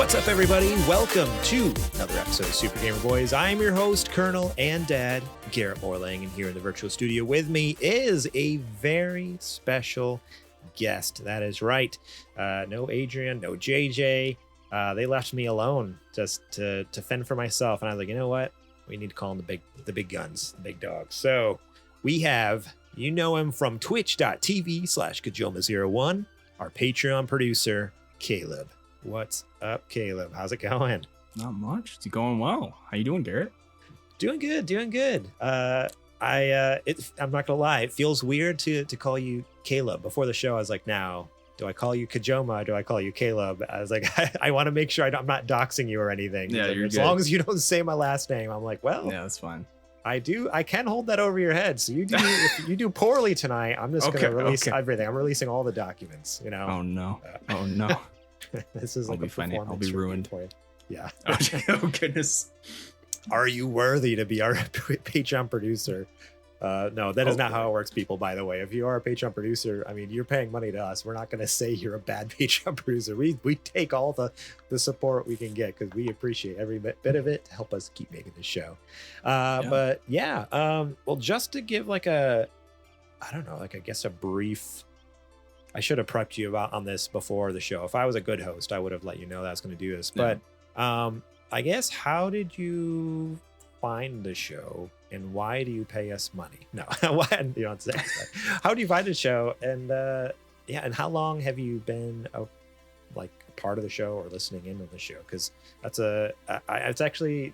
What's up, everybody? Welcome to another episode of Super Gamer Boys. I'm your host, Colonel and Dad, Garrett Morlang, and here in the virtual studio with me is a very special guest. That is right. No Adrian, no JJ. They left me alone just to fend for myself, and I was like, you know what? We need to call in the big guns, the big dogs. So we have, you know him from twitch.tv/Kajoma01, our Patreon producer, Caleb. What's up, Caleb? How's it going? Not much. It's going well. How you doing, Garrett? Doing good. I'm not gonna lie, it feels weird to call you Caleb. Before the show, I was like, now, do I call you Kajoma? Do I call you Caleb? I was like, I want to make sure I'm not doxing you or anything. Yeah, like, you're as good. long as you don't say my last name. I'm like, well, Yeah, that's fine. I can hold that over your head. So if you do poorly tonight, I'm just gonna release everything. I'm releasing all the documents. You know. Oh no. Oh no. This is like I'll be fine. I'll be ruined. For you. Yeah. Oh goodness. Are you worthy to be our Patreon producer? No, that is not how it works, people, by the way. If you are a Patreon producer, I mean, you're paying money to us. We're not going to say you're a bad Patreon producer. We take all the support we can get because we appreciate every bit of it to help us keep making this show. But yeah, well, just to give like a brief, I should have prepped you on this before the show. If I was a good host, I would have let you know that I was going to do this. Yeah. But I guess, how did you find the show and why do you pay us money? No, you don't say that. How do you find the show? And and how long have you been a part of the show or listening in on the show? Because that's it's actually,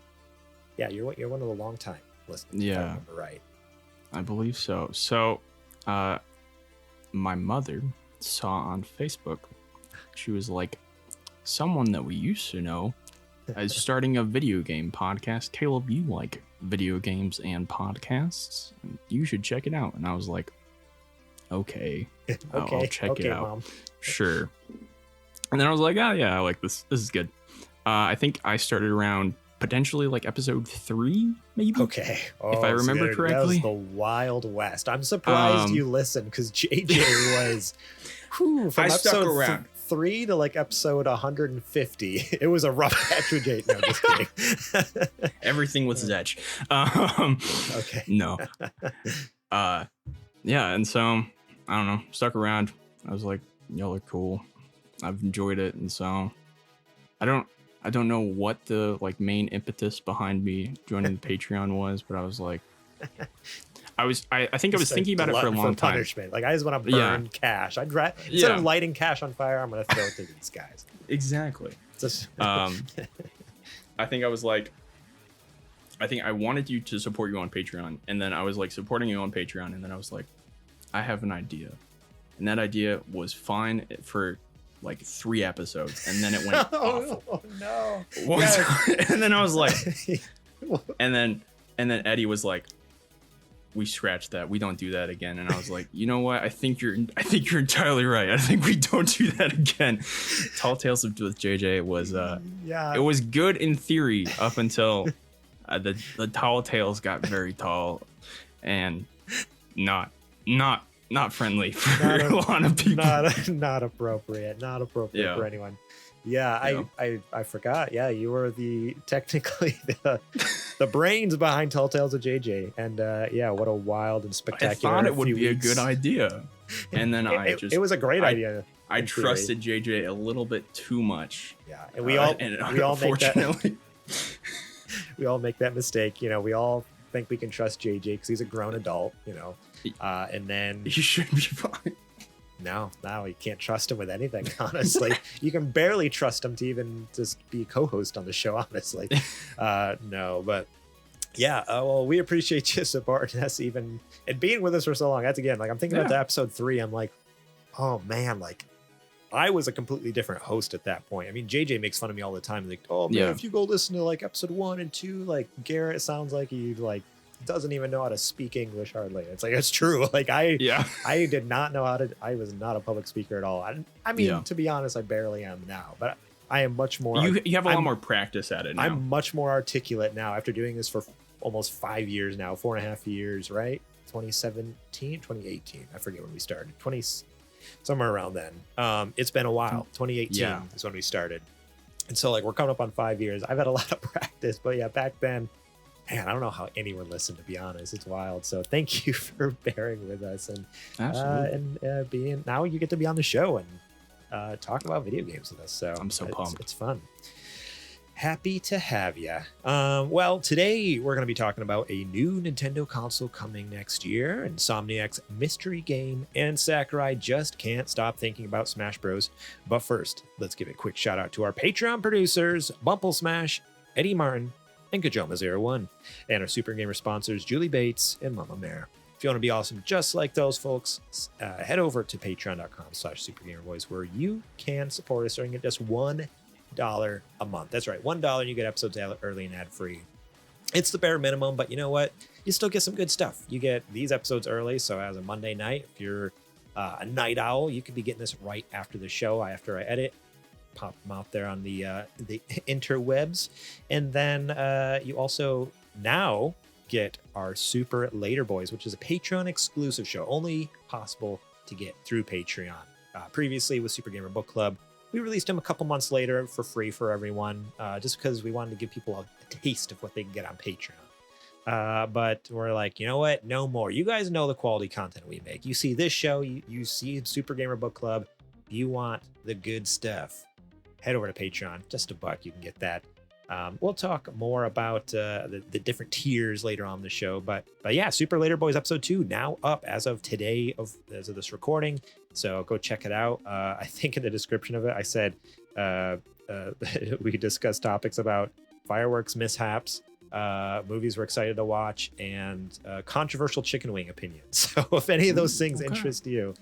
you're one of the long time listeners. Yeah, if I remember right. I believe so. So, my mother saw on Facebook, she was like, someone that we used to know is starting a video game podcast. Caleb, you like video games and podcasts, and you should check it out. And I was like, okay, I'll check it out. Mom. Sure. And then I was like, oh yeah, I like this. This is good. I think I started around potentially like episode 3, maybe. Okay. If I remember correctly. That was the Wild West. I'm surprised you listened because JJ was from stuck episode around. 3 to like episode 150. It was a rough patch with Jake. No, just kidding. Everything with Zetch. Okay. No. Yeah, and so I don't know, stuck around. I was like, y'all are cool. I've enjoyed it, and so I don't know what the like main impetus behind me joining the Patreon was, but I was like, I think I was thinking about it for a long time. Punishment. Like, I just want to burn cash. Instead of lighting cash on fire, I'm going to throw it to these guys. Exactly. I think I wanted you to support you on Patreon, and then I was like supporting you on Patreon, and then I was like, I have an idea, and that idea was fine for like 3 episodes, and then it went awful. Oh no. And then I was like, and then Eddie was like, we scratched that. We don't do that again. And I was like, you know what? I think you're entirely right. I think we don't do that again. Tall Tales with JJ was it was good in theory up until the tall tales got very tall and not friendly for a lot of people. Not appropriate for anyone. I forgot. Yeah, you were technically the brains behind Tall Tales of JJ, and what a wild and spectacular. I thought it would be weeks. a good idea, and then it was a great idea. I trusted JJ a little bit too much. Yeah, and we all make that mistake. You know, we all think we can trust JJ because he's a grown adult. You know, and then he should be fine. No, you can't trust him with anything, honestly. You can barely trust him to even just be a co-host on the show, honestly. No, but yeah, well, we appreciate you supporting us even and being with us for so long. That's again, like, I'm thinking about the episode 3. I'm like, oh man, like, I was a completely different host at that point. I mean, JJ makes fun of me all the time. Like, oh man, if you go listen to like episode 1 and 2, like Garrett sounds like he like doesn't even know how to speak English hardly. It's like, it's true. Like I did not know how to. I was not a public speaker at all. I mean, to be honest, I barely am now. But I am much more. You have a lot more practice at it now. I'm much more articulate now after doing this for almost 5 years now, 4.5 years, right? 2017, 2018. I forget when we started. Somewhere around then. It's been a while. 2018 is when we started. And so like we're coming up on 5 years. I've had a lot of practice, but yeah, back then, man, I don't know how anyone listened, to be honest. It's wild. So thank you for bearing with us and being, now you get to be on the show and talk about video games with us. So I'm so pumped. It's fun. Happy to have you. Well, today we're going to be talking about a new Nintendo console coming next year, Insomniacs mystery game, and Sakurai just can't stop thinking about Smash Bros. But first, let's give a quick shout out to our Patreon producers, Bumple Smash, Eddie Martin, and Kajoma01, and our Super Gamer sponsors, Julie Bates and Mama Mare. If you want to be awesome just like those folks, head over to patreon.com/supergamerboys, where you can support us starting at just $1 a month. That's right, $1 and you get episodes early and ad-free. It's the bare minimum, but you know what? You still get some good stuff. You get these episodes early, so as a Monday night, if you're a night owl, you could be getting this right after the show, after I edit. Pop them out there on the interwebs. And then you also now get our Super Later Boys, which is a Patreon exclusive show, only possible to get through Patreon. Previously with Super Gamer Book Club, we released them a couple months later for free for everyone, just because we wanted to give people a taste of what they can get on Patreon. But we're like, you know what? No more. You guys know the quality content we make. You see this show, you see Super Gamer Book Club. If you want the good stuff, head over to Patreon. Just $1, you can get that. We'll talk more about the different tiers later on the show. But yeah, Super Later Boys episode 2 now up as of today, as of this recording. So go check it out. I think in the description of it, I said we discussed topics about fireworks mishaps, movies we're excited to watch, and controversial chicken wing opinions. So if any of those things interest you,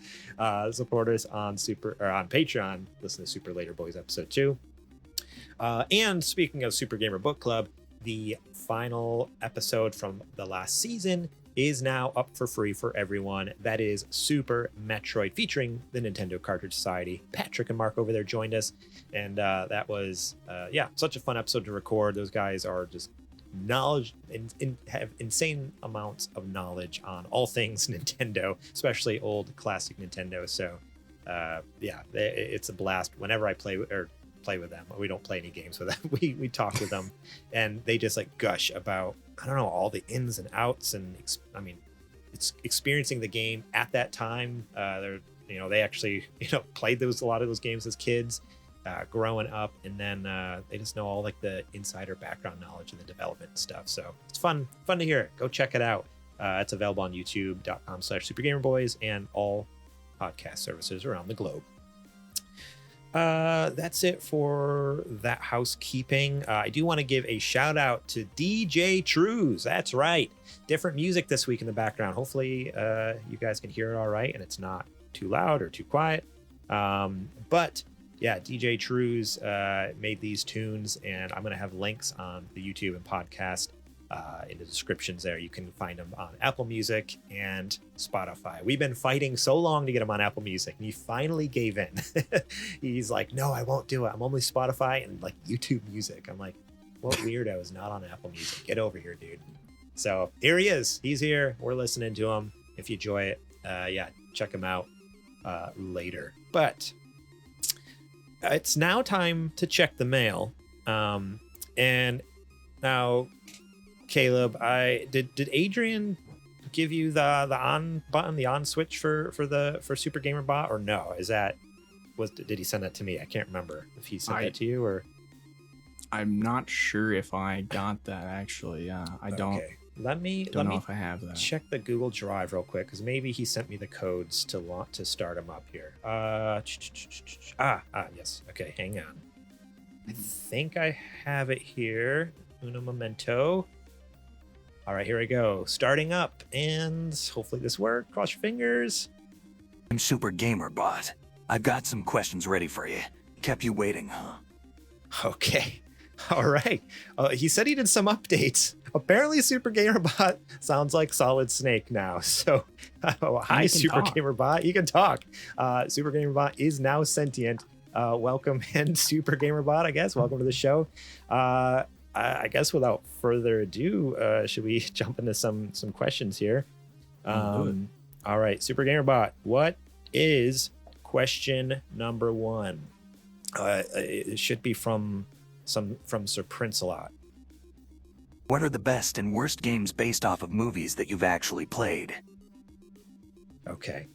support us on Patreon. Listen to Super Later Boys episode 2. And speaking of Super Gamer Book Club, the final episode from the last season is now up for free for everyone. That is Super Metroid, featuring the Nintendo Cartridge Society. Patrick and Mark over there joined us, and that was such a fun episode to record. Those guys are just knowledge and have insane amounts of knowledge on all things Nintendo, especially old classic Nintendo. So it's a blast whenever I play with them. We don't play any games with them. We talk with them, and they just like gush about, I don't know, all the ins and outs, and it's experiencing the game at that time. They actually played a lot of those games as kids, growing up, and then they just know all like the insider background knowledge and the development and stuff. So it's fun to hear it. Go check it out. It's available on youtube.com/supergamerboys and all podcast services around the globe. That's it for that housekeeping. I do want to give a shout out to DJ Trues. That's right. Different music this week in the background. Hopefully you guys can hear it all right and it's not too loud or too quiet. But yeah, DJ Trues made these tunes, and I'm going to have links on the YouTube and podcast in the descriptions there. You can find them on Apple Music and Spotify. We've been fighting so long to get him on Apple Music, and he finally gave in. He's like, no, I won't do it. I'm only Spotify and like YouTube Music. I'm like, what weirdo is not on Apple Music? Get over here, dude. So here he is. He's here. We're listening to him. If you enjoy it, check him out later. But it's now time to check the mail. And now, Caleb, did Adrian give you the on button, the on switch for Super Gamer Bot, or no? Did he send that to me? I can't remember if he sent that to you, or I'm not sure if I got that actually. I don't. Okay. Let me know if I have that. Check the Google Drive real quick, because maybe he sent me the codes to start him up here. Yes. Okay, hang on. I think I have it here. Uno momento. All right, here we go. Starting up, and hopefully this works. Cross your fingers. I'm Super Gamer Bot. I've got some questions ready for you. Kept you waiting, huh? Okay. All right. He said he did some updates. Apparently, Super Gamer Bot sounds like Solid Snake now. So, hi, Super Gamer Bot. You can talk. Super Gamer Bot is now sentient. Welcome in, Super Gamer Bot, I guess. Welcome to the show. I guess without further ado, should we jump into some questions here? All right, Super Gamer Bot, what is question number 1? It should be from some from Sir Prince-a-lot. What are the best and worst games based off of movies that you've actually played? Okay.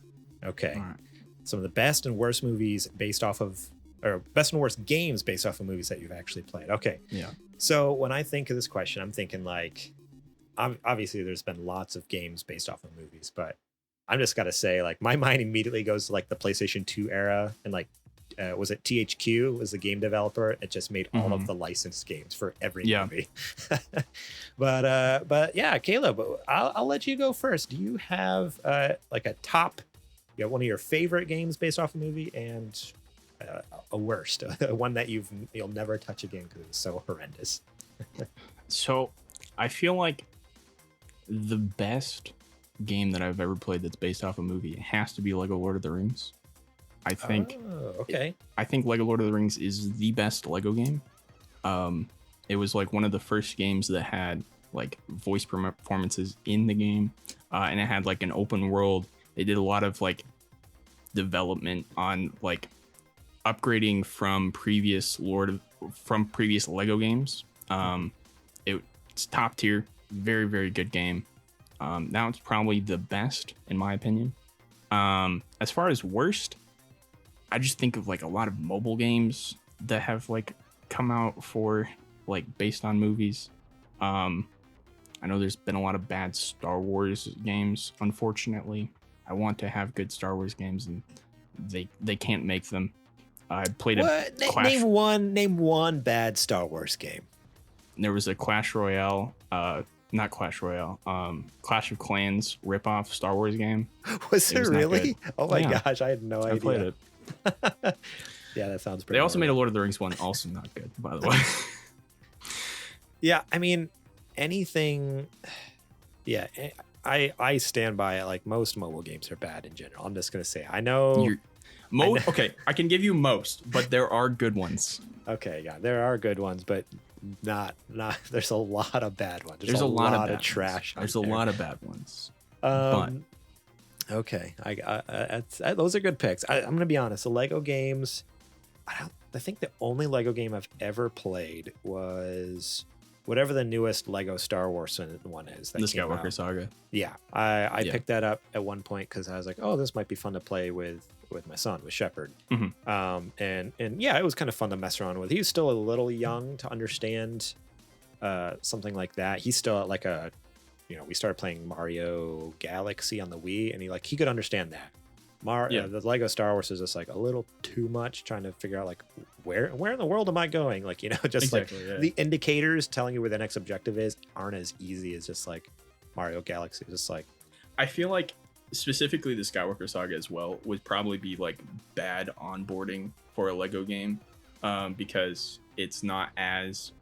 All right. Some of the best and worst movies based off of, or best and worst games based off of movies that you've actually played. Okay. Yeah. So when I think of this question, I'm thinking like, obviously there's been lots of games based off of movies, but I'm just gotta say, like, my mind immediately goes to like the PlayStation 2 era, and like, was it THQ was the game developer? It just made all of the licensed games for every movie. But yeah, Caleb, I'll let you go first. Do you have like a top, one of your favorite games based off a movie, and a worst, one that you'll never touch again because it's so horrendous? So I feel like the best game that I've ever played that's based off a movie, it has to be Lego Lord of the Rings. I think I think Lego Lord of the Rings is the best Lego game. It was like one of the first games that had like voice performances in the game, and it had like an open world. They did a lot of like development on like upgrading from previous Lego games. It's top tier, very, very good game. That one's probably the best in my opinion. As far as worst, I just think of like a lot of mobile games that have like come out for like based on movies. I know there's been a lot of bad Star Wars games, unfortunately. I want to have good Star Wars games and they can't make them. I played Name one bad Star Wars game. There was a Clash Royale, not Clash Royale, Clash of Clans ripoff Star Wars game. Was it really? Oh my Yeah. gosh, I had no idea. I played it. Yeah, that sounds pretty. They also made a Lord of the Rings one, also not good, by the way. Yeah, I mean, anything. Yeah, I stand by it. Like most mobile games are bad in general. I'm just gonna say I know. Okay, I can give you most, but there are good ones. Okay, yeah, there are good ones, but not. There's a lot of bad ones. There's a lot of trash. There's a lot of bad ones. Okay, those are good picks. I'm gonna be honest. The Lego games, I think the only Lego game I've ever played was whatever the newest Lego Star Wars one is. The Skywalker Saga. Yeah, I picked that up at one point because I was like, oh, this might be fun to play with my son, with Shepard. And yeah, it was kind of fun to mess around with. He's still a little young to understand something like that. He's still at like a, we started playing Mario Galaxy on the Wii, and he could understand that. The Lego Star Wars is just like a little too much, trying to figure out like where in the world am I going? Like, just the indicators telling you where the next objective is aren't as easy as just like Mario Galaxy. Just like, I feel like specifically the Skywalker Saga as well would probably be like bad onboarding for a Lego game, because it's not as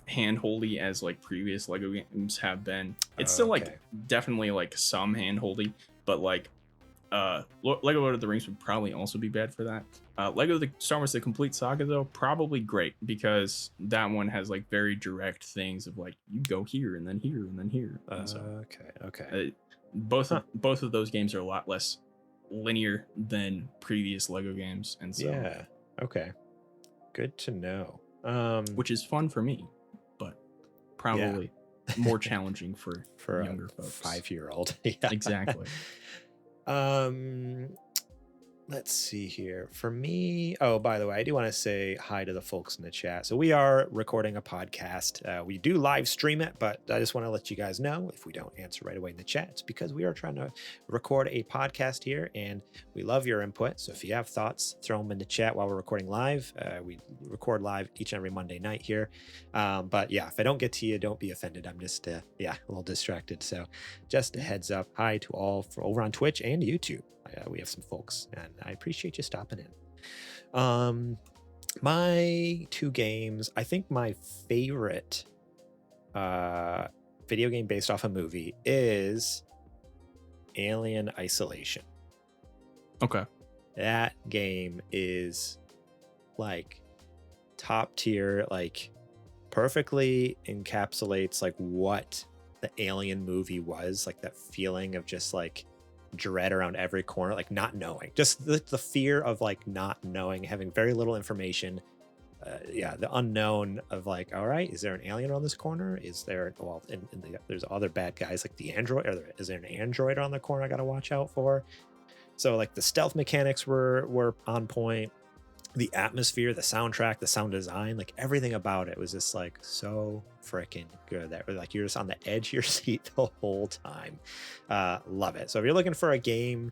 handholdy as like previous Lego games have been. It's still like definitely like some handholdy, but like Lego Lord of the Rings would probably also be bad for that. Lego the Star Wars The Complete Saga though, probably great, because that one has like very direct things of like you go here and then here and then here. Okay. Both of those games are a lot less linear than previous Lego games, and so yeah, okay, good to know. Which is fun for me, but probably more challenging for younger folks. 5-year-old. Yeah. Exactly. Let's see here. For me, oh, by the way, I do want to say hi to the folks in the chat. So we are recording a podcast. We do live stream it, but I just want to let you guys know if we don't answer right away in the chat, it's because we are trying to record a podcast here, and we love your input. So if you have thoughts, throw them in the chat while we're recording live. We record live each and every Monday night here. But yeah, if I don't get to you, don't be offended. I'm just, a little distracted. So just a heads up. Hi to all over on Twitch and YouTube. We have some folks, and I appreciate you stopping in. My two games, I think my favorite video game based off a movie is Alien Isolation. Okay. That game is like top tier, like perfectly encapsulates like what the Alien movie was, like that feeling of just like dread around every corner, like not knowing, just the fear of like not knowing, having very little information, yeah, the unknown of like, all right, is there an alien around this corner? Is there, well, there's other bad guys like the android, or is there an android around the corner I got to watch out for? So like the stealth mechanics were on point. The atmosphere, the soundtrack, the sound design, like everything about it was just like so freaking good that like you're just on the edge of your seat the whole time. Love it. So if you're looking for a game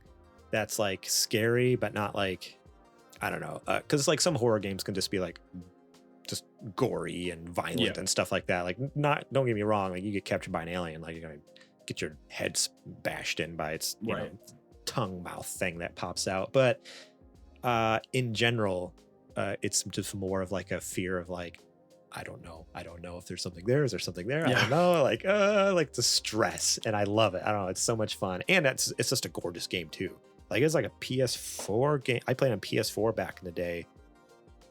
that's like scary but not like, I don't know, because like some horror games can just be like just gory and violent and stuff like that. Like, not, don't get me wrong, like you get captured by an alien, like you're gonna get your head bashed in by its you know, tongue mouth thing that pops out, but in general, it's just more of like a fear of like, I don't know if there's something there. Is there something there? I don't know. Like the stress, and I love it. I don't know. It's so much fun, and it's just a gorgeous game too. Like it's like a PS4 game. I played on PS4 back in the day,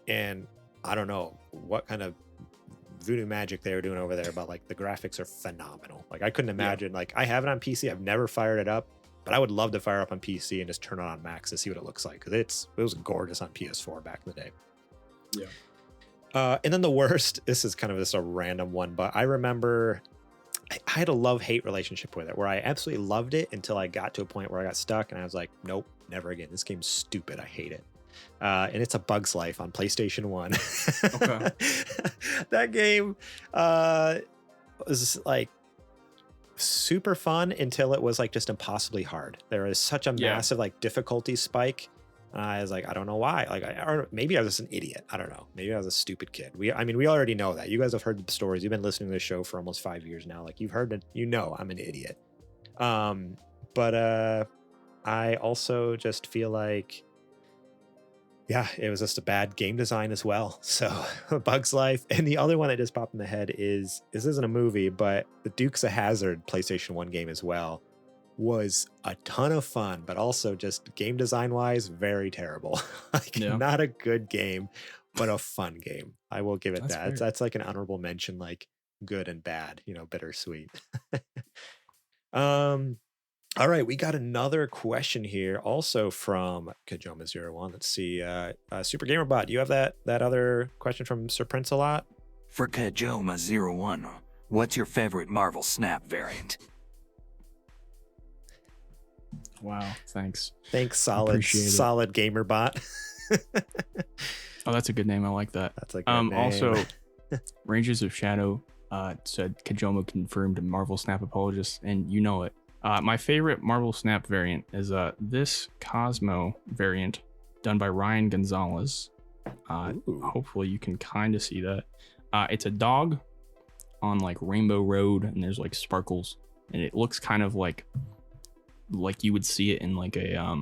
and I don't know what kind of voodoo magic they were doing over there, but like the graphics are phenomenal. Like I couldn't imagine. Like I have it on PC. I've never fired it up. But I would love to fire up on PC and just turn it on Max to see what it looks like, because it was gorgeous on PS4 back in the day. Yeah. And then the worst, this is kind of just a random one, but I remember I had a love-hate relationship with it, where I absolutely loved it until I got to a point where I got stuck and I was like, nope, never again. This game's stupid. I hate it. And it's A Bug's Life on PlayStation 1. Okay. That game was like super fun until it was like just impossibly hard. There was such a massive like difficulty spike. I was like, I don't know why. Like, or maybe I was just an idiot. I don't know. Maybe I was a stupid kid. We already know that. You guys have heard the stories. You've been listening to this show for almost 5 years now. Like, you've heard it. You know, I'm an idiot. But I also just feel like, yeah, it was just a bad game design as well. So Bug's Life. And the other one that just popped in the head is, this isn't a movie, but the Dukes of Hazzard PlayStation 1 game as well was a ton of fun, but also just game design wise, very terrible. Like not a good game, but a fun game. I will give it that. That's like an honorable mention, like good and bad, you know, bittersweet. All right, we got another question here, also from Kajoma01. Let's see, Super Gamer Bot, do you have that other question from Sir Prince a lot? For Kajoma01, what's your favorite Marvel Snap variant? Wow, thanks. Thanks, solid Gamer Bot. Oh, that's a good name. I like that. That's a good name. Also, Rangers of Shadow said Kajoma confirmed a Marvel Snap apologist, and you know it. My favorite Marvel Snap variant is this Cosmo variant done by Ryan Gonzalez. Hopefully you can kind of see that. It's a dog on like Rainbow Road, and there's like sparkles, and it looks kind of like you would see it in like a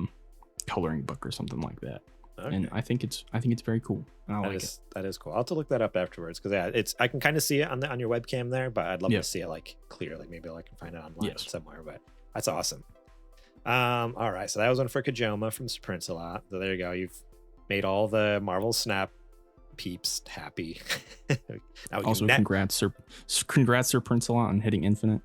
coloring book or something like that. Okay. And I think it's very cool. And I like it. That is cool. I'll have to look that up afterwards, because I can kind of see it on your webcam there, but I'd love to see it like clear. Like maybe I can find it online somewhere. But that's awesome. All right, so that was one for Kajoma from Sir Prince a lot. So there you go. You've made all the Marvel Snap peeps happy. Also, congrats, Sir Prince a lot on hitting Infinite.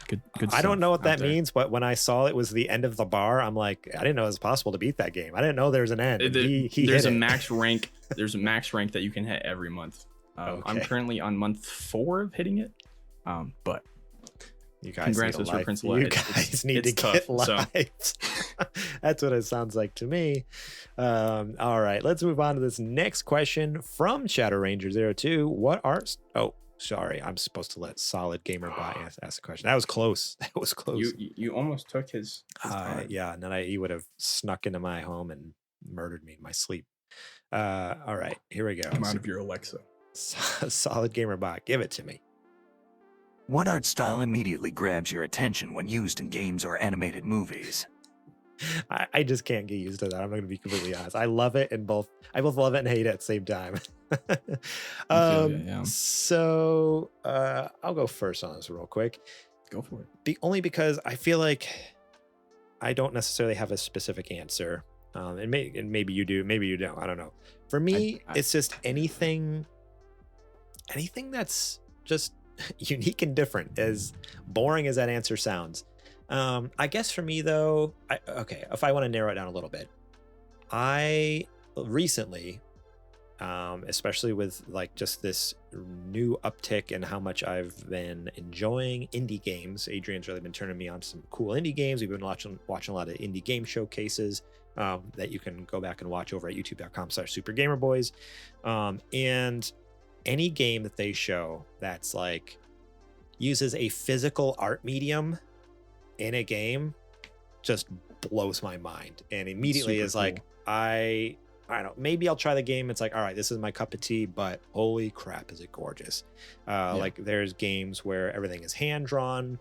Good I don't know what that means, but when I saw it was the end of the bar, I'm like, I didn't know it was possible to beat that game. I didn't know there was an end. There's a max rank. There's a max rank that you can hit every month. I'm currently on month 4 of hitting it. But you guys congrats to Sir Prince. You guys need to get lives. That's what it sounds like to me. All right, let's move on to this next question from Shadow Ranger 02. What are sorry, I'm supposed to let Solid Gamer Bot ask a question. That was close. That was close. You almost took his yeah, and then he would have snuck into my home and murdered me in my sleep. All right, here we go. Come out of your Alexa. Solid Gamer Bot, give it to me. What art style immediately grabs your attention when used in games or animated movies? I just can't get used to that. I'm going to be completely honest. I love it in both. I both love it and hate it at the same time. So I'll go first on this real quick. Go for it. Only because I feel like I don't necessarily have a specific answer. And maybe you do, maybe you don't. I don't know. For me, it's just anything that's just unique and different, as boring as that answer sounds. I guess for me though, if I want to narrow it down a little bit, I recently especially with like just this new uptick in how much I've been enjoying indie games. Adrian's really been turning me on to some cool indie games. We've been watching a lot of indie game showcases that you can go back and watch over at youtube.com/supergamerboys. And any game that they show that's like uses a physical art medium in a game just blows my mind, and immediately is like, I don't know, maybe I'll try the game. It's like, all right, this is my cup of tea, but holy crap, is it gorgeous. Like there's games where everything is hand drawn.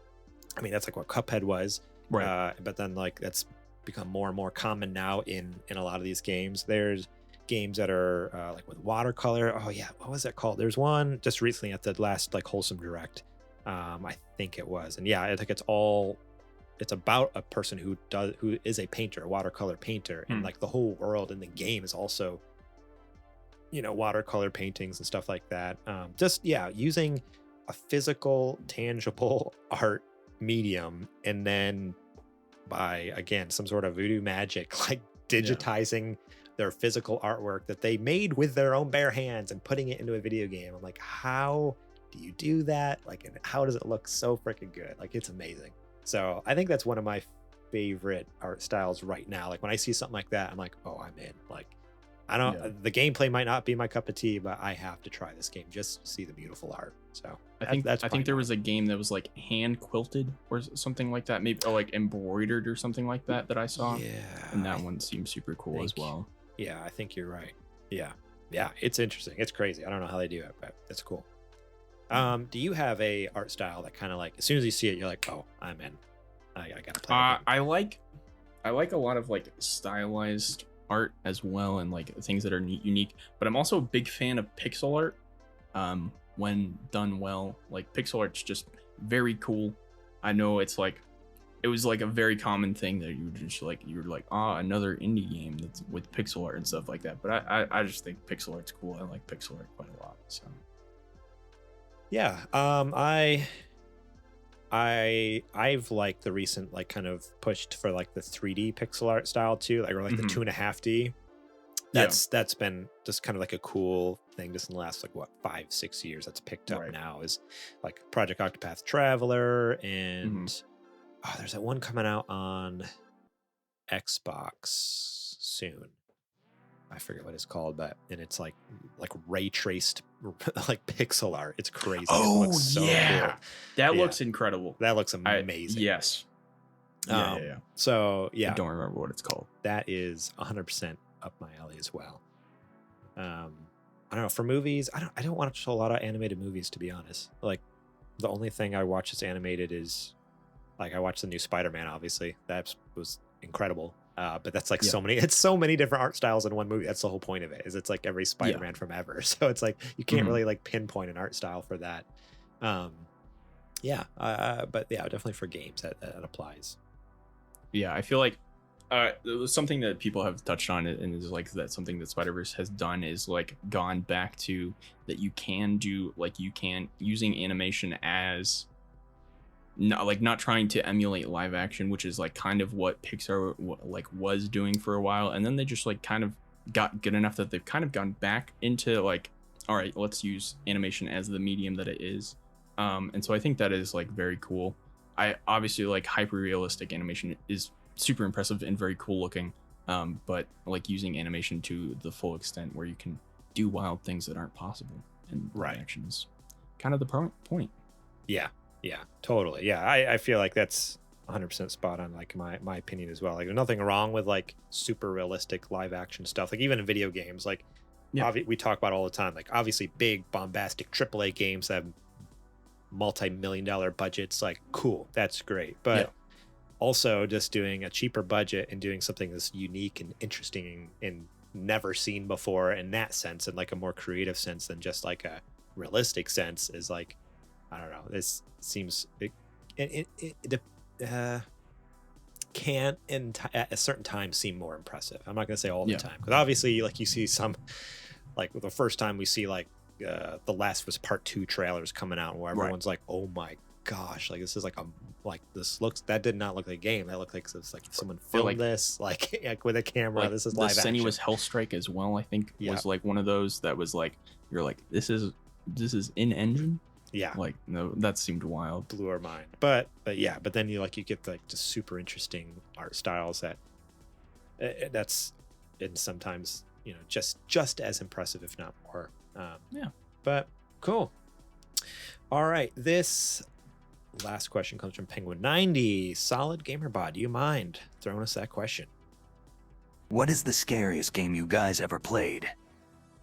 I mean, that's like what Cuphead was, right? But then like that's become more and more common now in a lot of these games. There's games that are like with watercolor. Oh yeah, what was that called? There's one just recently at the last like Wholesome Direct, I think it was. And yeah, I think it's about a person who is a painter, a watercolor painter, and like the whole world in the game is also, you know, watercolor paintings and stuff like that. Just using a physical, tangible art medium, and then by again some sort of voodoo magic, like digitizing their physical artwork that they made with their own bare hands and putting it into a video game. I'm like, how do you do that? Like, and how does it look so freaking good? Like, it's amazing. So I think that's one of my favorite art styles right now. Like when I see something like that, I'm like, oh, I'm in. Like, I don't, the gameplay might not be my cup of tea, but I have to try this game just to see the beautiful art. So I think there was a game that was like hand quilted or something like that, maybe, or like embroidered or something like that I saw. Yeah. And that one seems super cool as well. Yeah, I think you're right. Yeah. Yeah. It's interesting. It's crazy. I don't know how they do it, but it's cool. Do you have a art style that kind of like, as soon as you see it, you're like, oh, I'm in. I gotta play. I like a lot of like stylized art as well, and like things that are unique. But I'm also a big fan of pixel art. When done well, like pixel art's just very cool. I know it was like a very common thing that you're like, another indie game that's with pixel art and stuff like that. But I just think pixel art's cool. I like pixel art quite a lot. So. Yeah, I've liked the recent like kind of pushed for like the 3D pixel art style too, like or like the 2.5D. That's been just kind of like a cool thing just in the last like 5-6 years that's picked up now, is like Project Octopath Traveler, and there's that one coming out on Xbox soon. I forget what it's called, and it's like ray traced like pixel art. It's crazy. Oh, it looks so cool. That looks Yeah. incredible. That looks amazing. Yes. Yeah. So yeah, I don't remember what it's called. That is 100% up my alley as well. I don't know, for movies, I don't watch a lot of animated movies, to be honest. Like the only thing I watch that's animated is like I watched the new Spider-Man, obviously. That was incredible. But that's like so many different art styles in one movie. That's the whole point of it, is it's like every Spider-Man from ever. So it's like you can't really like pinpoint an art style for that. But yeah, definitely for games that applies. Yeah, I feel like something that people have touched on, and is like that something that Spider-Verse has done is like gone back to that you can using animation as not trying to emulate live action, which is like kind of what Pixar was doing for a while, and then they just like kind of got good enough that they've kind of gone back into like, all right, let's use animation as the medium that it is. And so I think that is like very cool. I obviously like hyper realistic animation is super impressive and very cool looking, but like using animation to the full extent where you can do wild things that aren't possible in live action is kind of the point. Yeah, totally. Yeah, I feel like that's 100% spot on, like my opinion as well. Like there's nothing wrong with like super realistic live action stuff, like even in video games. Like we talk about all the time, like obviously big bombastic AAA games that have multi-million-dollar budgets, like cool, that's great. But also just doing a cheaper budget and doing something that's unique and interesting and never seen before in that sense, and like a more creative sense than just like a realistic sense, is like, I don't know, this seems it can at a certain time seem more impressive. I'm not gonna say all the time, because obviously like you see some, like the first time we see like The Last of Us Part 2 trailers coming out where everyone's like, oh my gosh, like this is like that did not look like a game. That looked like it's like someone Or, filmed like- this like with a camera. Like, This is the live action. Senua's Hellstrike as well, I think, Yeah. was like one of those that was like, you're like, this is in engine. Yeah, Like, no, that seemed wild. blew our mind. But yeah, but then you get like just super interesting art styles that's and sometimes just as impressive, if not more. Yeah. But cool. All right, this last question comes from Penguin 90. Solid gamer bod, do you mind throwing us that question? What is the scariest game you guys ever played?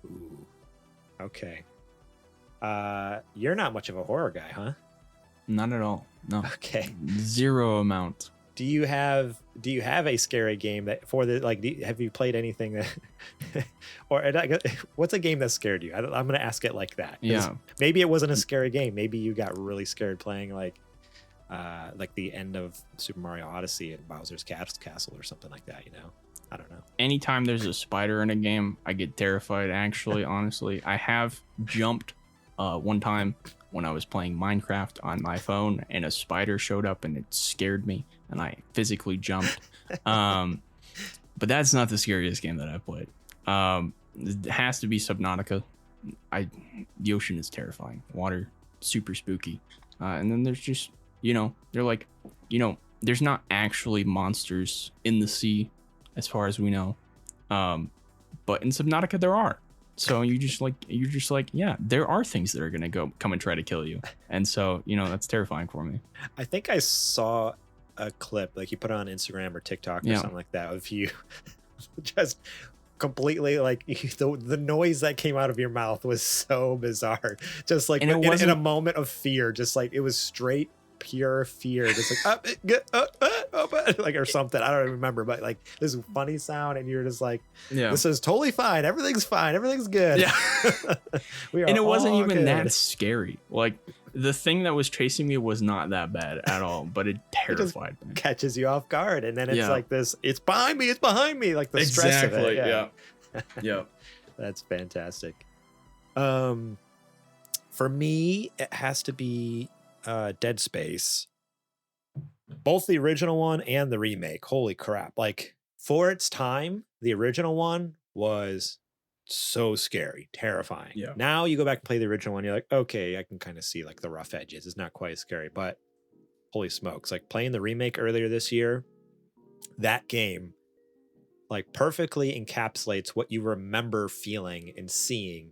Ooh. Okay. You're not much of a horror guy, huh? Not at all. No. Okay. Zero amount. Do you have a scary game that for the like? Have you played anything that, or what's a game that scared you? I'm gonna ask it like that. 'Cause Yeah. maybe it wasn't a scary game. Maybe you got really scared playing like the end of Super Mario Odyssey and Bowser's Castle or something like that. I don't know. Anytime there's a spider in a game, I get terrified. Actually, honestly, I have jumped one time when I was playing Minecraft on my phone, and a spider showed up, and it scared me, and I physically jumped. But that's not the scariest game that I've played. It has to be Subnautica. The ocean is terrifying. Water, super spooky. And then there's just, they're like, there's not actually monsters in the sea, as far as we know. But in Subnautica there are. So you're just like, yeah, there are things that are gonna come and try to kill you. And so, that's terrifying for me. I think I saw a clip like you put on Instagram or TikTok or something like that of you just completely like the noise that came out of your mouth was so bizarre. Just like in a moment of fear, just like it was straight pure fear, just like like or something. I don't remember, but like this funny sound, and you're just like, this is totally fine. Everything's fine. Everything's good. Yeah. And it wasn't even that scary. Like the thing that was chasing me was not that bad at all, but it terrified me. Catches you off guard, and then it's like this. It's behind me. It's behind me. Like the stress of it. Yeah. That's fantastic. For me, it has to be Dead Space, both the original one and the remake. Holy crap. Like for its time, the original one was so scary, terrifying. Yeah. Now you go back and play the original one, you're like, okay, I can kind of see like the rough edges. It's not quite as scary, but holy smokes, like playing the remake earlier this year, that game like perfectly encapsulates what you remember feeling and seeing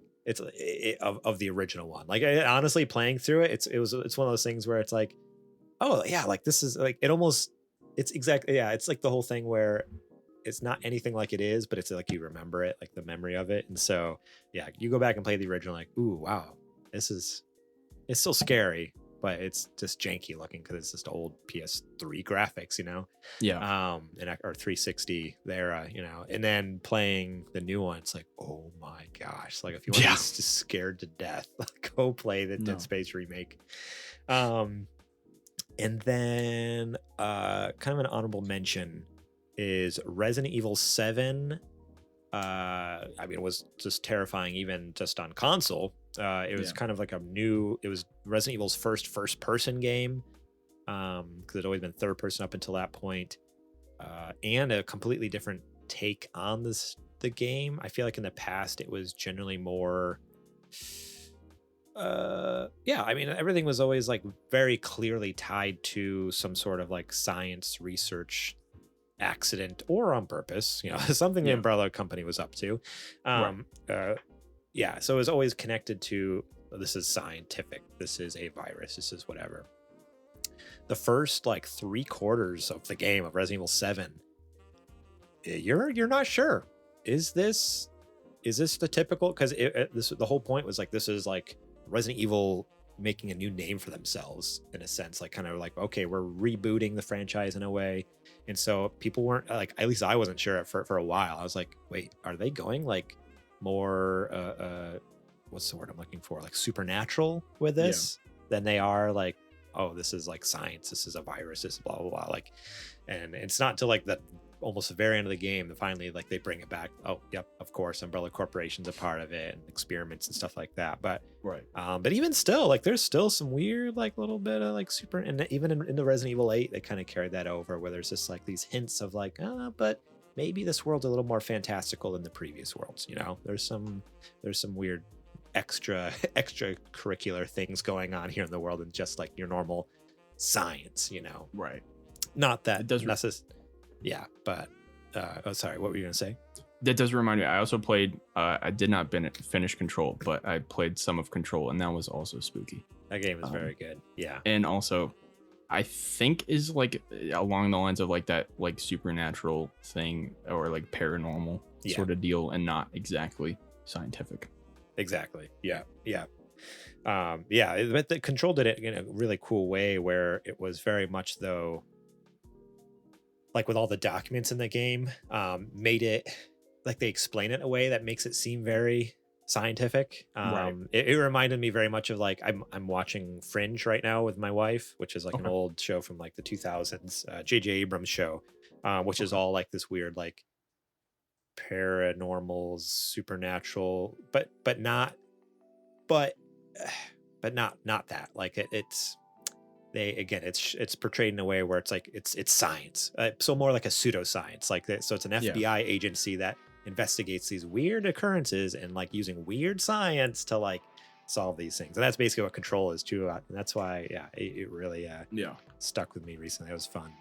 of the original one. Like honestly, playing through it, it's one of those things where it's like, oh yeah, like this is like it's exactly, yeah, it's like the whole thing where it's not anything like it is, but it's like you remember it, like the memory of it. And so yeah, you go back and play the original, like, ooh, wow, it's still scary, but it's just janky looking because it's just old PS3 graphics, Yeah. or 360 era, and then playing the new one, it's like, oh my gosh, like if you want to be just scared to death, go play the Dead Space remake. And then kind of an honorable mention is Resident Evil 7. It was just terrifying even just on console. It was kind of like it was Resident Evil's first person game, because it'd always been third person up until that point, and a completely different take on the game. I feel like in the past it was generally more everything was always like very clearly tied to some sort of like science research accident or on purpose, something the Umbrella Company was up to. So it was always connected to, this is scientific, this is a virus, this is whatever. The first like 3/4 of the game of Resident Evil 7, you're not sure, is this the typical, because the whole point was like, this is like Resident Evil making a new name for themselves in a sense, like kind of like, okay, we're rebooting the franchise in a way. And so people weren't like, at least I wasn't sure for a while. I was like, wait, are they going like more what's the word I'm looking for, like supernatural with this than they are like, oh, this is like science, this is a virus, this is blah blah blah, like. And it's not till like the almost the very end of the game, and finally like they bring it back. Oh, yep, of course, Umbrella Corporation's a part of it, and experiments and stuff like that. But but even still, like there's still some weird like little bit of like super, and even in the Resident Evil 8, they kind of carried that over, where there's just like these hints of like, but maybe this world's a little more fantastical than the previous worlds. You know, there's some weird extracurricular things going on here in the world than just like your normal science. You know, not that it does yeah, but oh, sorry, what were you gonna say? That does remind me, I also played I did not finish Control, but I played some of Control, and that was also spooky. That game is very good. Yeah. And also I think is like along the lines of like that like supernatural thing, or like paranormal sort of deal, and not exactly scientific. Exactly. Yeah. But the Control did it in a really cool way, where it was very much though, like with all the documents in the game, made it like they explain it in a way that makes it seem very scientific. It reminded me very much of like I'm watching Fringe right now with my wife, which is like an old show from like the 2000s, J.J. Abrams show, which is all like this weird like paranormal, supernatural, but not that. Like it's portrayed in a way where it's like it's science, so more like a pseudoscience, like that. So it's an FBI agency that investigates these weird occurrences and like using weird science to like solve these things, and that's basically what Control is too. And that's why it really stuck with me recently. It was fun.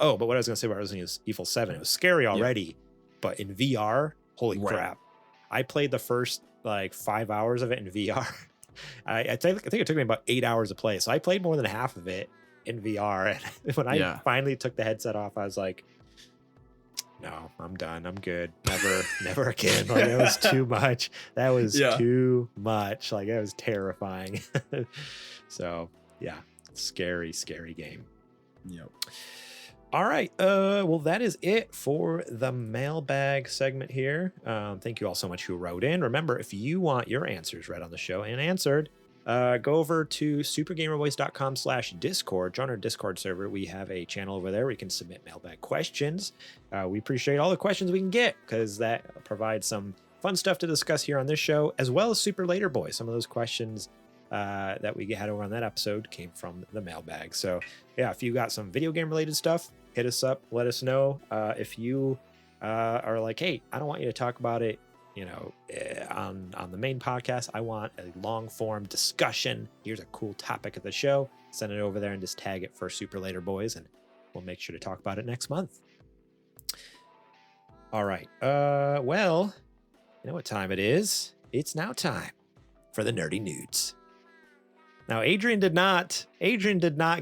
But what I was gonna say about Resident Evil 7, it was scary already, but in VR, holy crap! I played the first like 5 hours of it in VR. I think it took me about 8 hours to play, so I played more than half of it in VR. And when I finally took the headset off, I was like, no, I'm done, I'm good, never again. Like it was too much. That was too much. Like it was terrifying. So yeah, scary game. All right. Well, that is it for the mailbag segment here. Thank you all so much who wrote in. Remember, if you want your answers read on the show and answered, go over to supergamerboys.com/Discord. Join our Discord server. We have a channel over there where you can submit mailbag questions. We appreciate all the questions we can get, because that provides some fun stuff to discuss here on this show, as well as Super Later Boys. Some of those questions that we had over on that episode came from the mailbag. So yeah, if you got some video game related stuff, hit us up, let us know. If you are like, hey, I don't want you to talk about it, you know, on the main podcast, I want a long form discussion. Here's a cool topic of the show. Send it over there and just tag it for Super Later Boys, and we'll make sure to talk about it next month. All right. Well, you know what time it is? It's now time for the nerdy nudes. Now, Adrian did not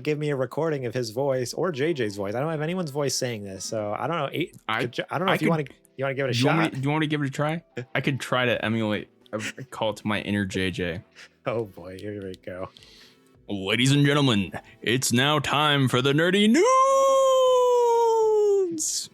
give me a recording of his voice or JJ's voice. I don't have anyone's voice saying this, so I don't know. I don't know if you want to give it a shot. Do you want me to give it a try? I could try to emulate. I call it to my inner JJ. Oh boy, here we go. Ladies and gentlemen, it's now time for the nerdy nudes.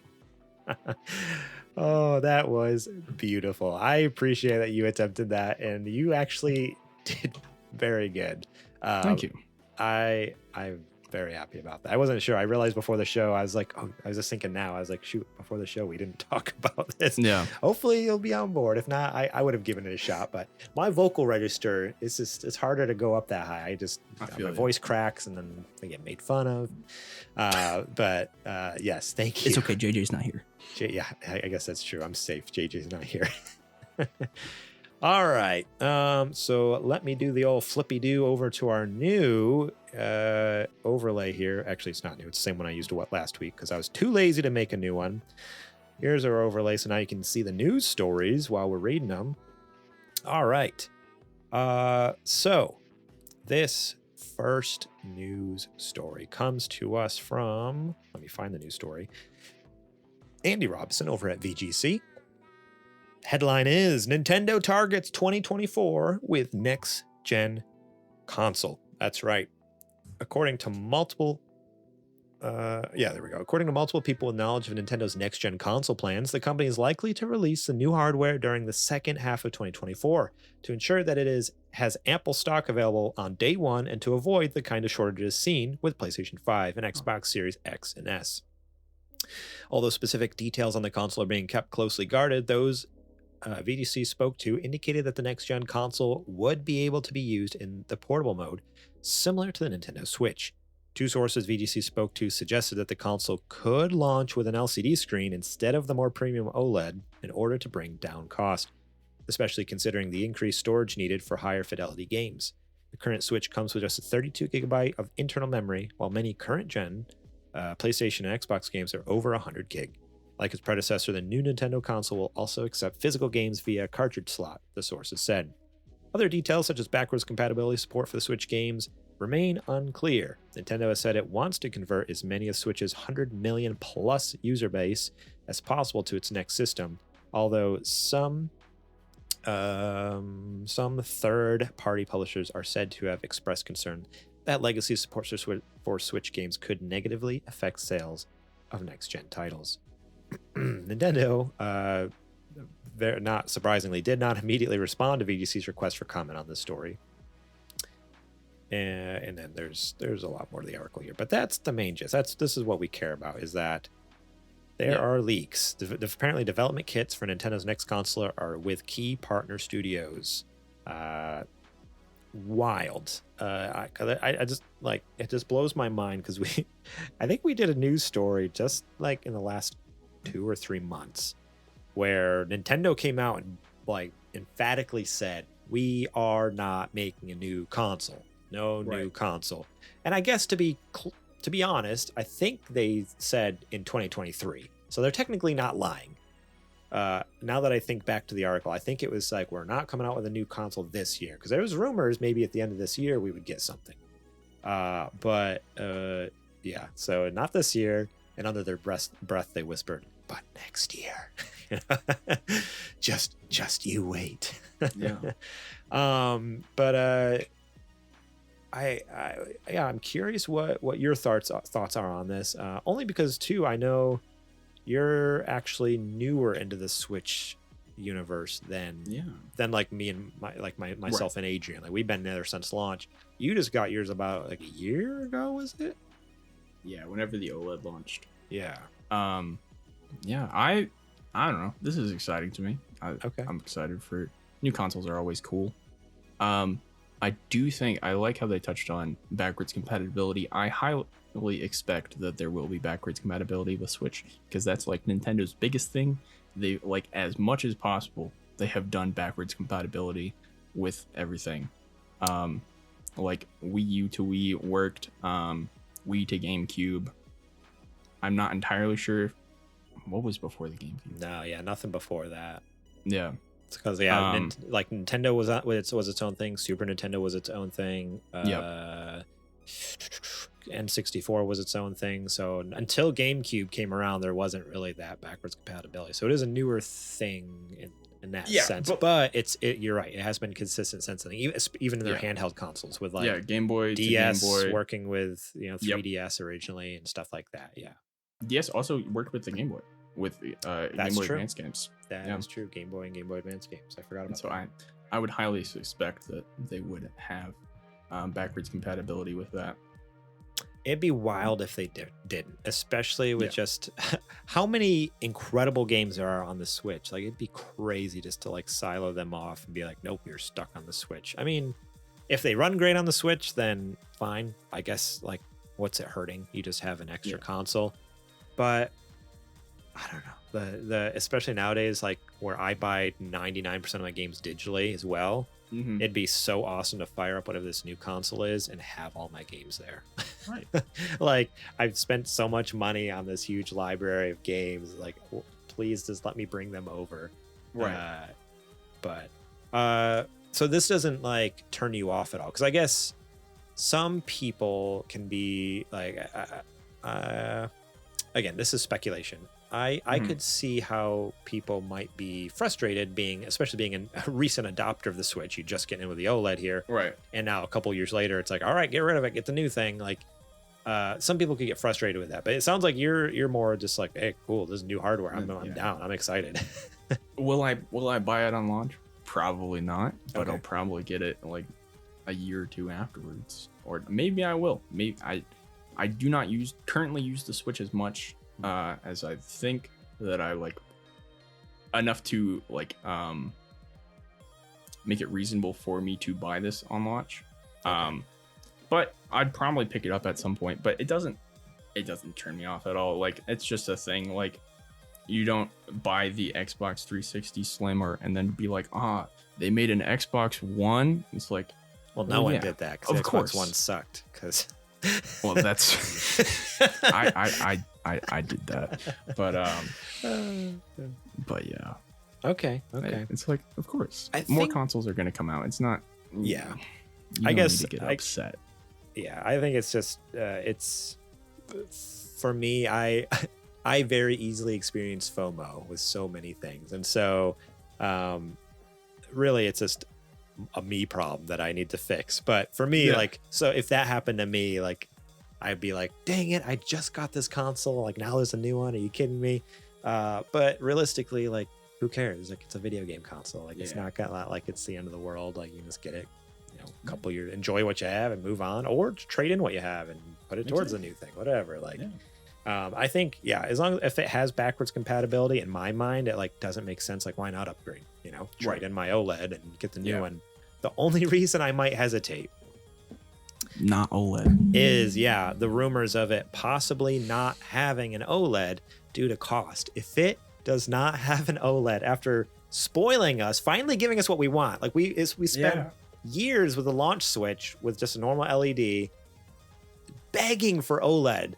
Oh, that was beautiful. I appreciate that you attempted that, and you actually did very good. Thank you. I'm very happy about that. I wasn't sure. I realized before the show, I was like, I was just thinking now, I was like, shoot, before the show, we didn't talk about this. Yeah. Hopefully you'll be on board. If not, I would have given it a shot, but my vocal register is just, it's harder to go up that high. My voice cracks and then I get made fun of. But yes, thank you. It's okay. JJ's not here. Yeah, I guess that's true. I'm safe. JJ's not here. All right. So let me do the old flippy do over to our new overlay here. Actually, it's not new. It's the same one I used last week because I was too lazy to make a new one. Here's our overlay. So now you can see the news stories while we're reading them. All right. So this first news story comes to us from, let me find the news story, Andy Robinson over at VGC. Headline is Nintendo targets 2024 with next-gen console. That's right. According to multiple people with knowledge of Nintendo's next-gen console plans, the company is likely to release the new hardware during the second half of 2024 to ensure that it has ample stock available on day one and to avoid the kind of shortages seen with PlayStation 5 and Xbox Series X and S. Although specific details on the console are being kept closely guarded, those VGC spoke to indicated that the next-gen console would be able to be used in the portable mode, similar to the Nintendo Switch. Two sources VGC spoke to suggested that the console could launch with an LCD screen instead of the more premium OLED in order to bring down cost, especially considering the increased storage needed for higher fidelity games. The current Switch comes with just a 32GB of internal memory, while many current-gen PlayStation and Xbox games are over 100 gig. Like its predecessor, the new Nintendo console will also accept physical games via cartridge slot, the sources said. Other details, such as backwards compatibility support for the Switch games, remain unclear. Nintendo has said it wants to convert as many of Switch's 100 million plus user base as possible to its next system, although some third-party publishers are said to have expressed concern that legacy support for Switch games could negatively affect sales of next-gen titles. Nintendo, not surprisingly, did not immediately respond to VGC's request for comment on this story. And then there's a lot more to the article here, but that's the main gist. This is what we care about, is that there are leaks. Apparently, development kits for Nintendo's next console are with key partner studios. Wild. I just like, it just blows my mind because I think we did a news story just like in the last 2 or 3 months where Nintendo came out and like emphatically said, we are not making a new console. No new console. And I guess to be honest, I think they said in 2023. So they're technically not lying. Now that I think back to the article, I think it was like, we're not coming out with a new console this year, because there was rumors maybe at the end of this year we would get something. But yeah, so not this year. And under their breath they whispered, but next year. just you wait. Yeah. But I'm curious what your thoughts are on this. Only because too, I know you're actually newer into the Switch universe than like me and myself and Adrian. Like, we've been there since launch. You just got yours about like a year ago, was it? Yeah, whenever the OLED launched. Yeah. Yeah, I don't know. This is exciting to me. Okay. I'm excited for new consoles. Are always cool. I do think I like how they touched on backwards compatibility. I highly expect that there will be backwards compatibility with Switch, because that's like Nintendo's biggest thing. They, like, as much as possible, they have done backwards compatibility with everything. Like Wii U to Wii worked, Wii to GameCube. I'm not entirely sure what was before the GameCube. No, yeah, nothing before that. Yeah. It's because like Nintendo was its own thing. Super Nintendo was its own thing. N64 was its own thing. So until GameCube came around, there wasn't really that backwards compatibility. So it is a newer thing in that sense. But you're right. It has been consistent since then. Even in their handheld consoles with like Game Boy, DS to Game Boy. working with 3DS originally and stuff like that. Yeah. DS also worked with the Game Boy with Game Boy Advance games. That is true. Game Boy and Game Boy Advance games. I forgot about that. So I would highly suspect that they would have backwards compatibility with that. It'd be wild if they didn't, especially with just how many incredible games there are on the Switch. Like, it'd be crazy just to like silo them off and be like, nope, you're stuck on the Switch. I mean, if they run great on the Switch, then fine. I guess, like, what's it hurting? You just have an extra console. But I don't know. The especially nowadays, like where I buy 99% of my games digitally as well. Mm-hmm. It'd be so awesome to fire up whatever this new console is and have all my games there. Right. Like, I've spent so much money on this huge library of games. Like, please just let me bring them over. Right. So this doesn't like turn you off at all, because I guess some people can be like, again, this is speculation. I could see how people might be frustrated especially being a recent adopter of the Switch. You just get in with the OLED here. Right. And now a couple years later, it's like, all right, get rid of it, get the new thing. Like, some people could get frustrated with that, but it sounds like you're more just like, hey, cool, this is new hardware. I'm down. I'm excited. Will I buy it on launch? Probably not, but I'll probably get it like a year or two afterwards, or maybe I will. Maybe I do not currently use the Switch as much as I think that I like enough to like make it reasonable for me to buy this on launch. But I'd probably pick it up at some point, but it doesn't turn me off at all. Like, it's just a thing. Like, you don't buy the Xbox 360 Slimmer and then be like, they made an Xbox One. It's like, well, no one did that because of Xbox course. One sucked. Because well, that's I did that, but yeah. Okay. It's like, of course, I more think- consoles are gonna come out. It's not. Yeah. You I don't guess need to get upset. Yeah, I think it's just it's for me. I very easily experience FOMO with so many things, and so really it's just a me problem that I need to fix. But for me, like, so if that happened to me, like, I'd be like, dang it, I just got this console, like, now there's a new one, are you kidding me? But realistically, like, who cares? Like, it's a video game console, like, it's not got like it's the end of the world. Like, you can just get it, you know, a couple years, enjoy what you have and move on, or trade in what you have and put it towards the new thing, whatever. Like, I think, as long as if it has backwards compatibility, in my mind, it like doesn't make sense. Like, why not upgrade? You know, trade in my OLED and get the new one. The only reason I might hesitate, not OLED, is the rumors of it possibly not having an OLED due to cost. If it does not have an OLED, after spoiling us, finally giving us what we want, like we spent years with the launch Switch with just a normal LED, begging for OLED.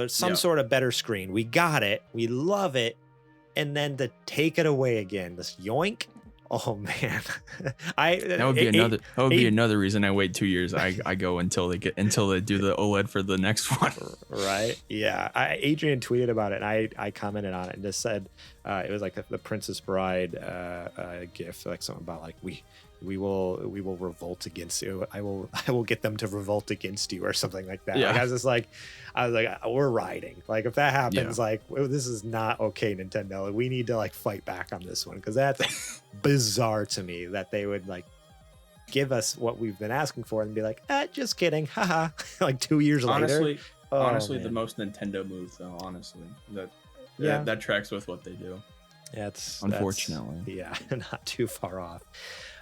Some sort of better screen. We got it. We love it. And then to take it away again, this yoink. Oh man, that would be another reason I wait 2 years. I go until they do the OLED for the next one. Right? Yeah. Adrian tweeted about it, and I commented on it and just said it was like the Princess Bride gif, like something about like we will revolt against you. I will get them to revolt against you, or something like that. Yeah. Like, I was like, we're riding. Like, if that happens, like, this is not okay, Nintendo. We need to like fight back on this one, because that's bizarre to me that they would like give us what we've been asking for and be like, just kidding, haha. Like 2 years later. Honestly, the most Nintendo move, though. Honestly, that tracks with what they do. That's unfortunately, not too far off.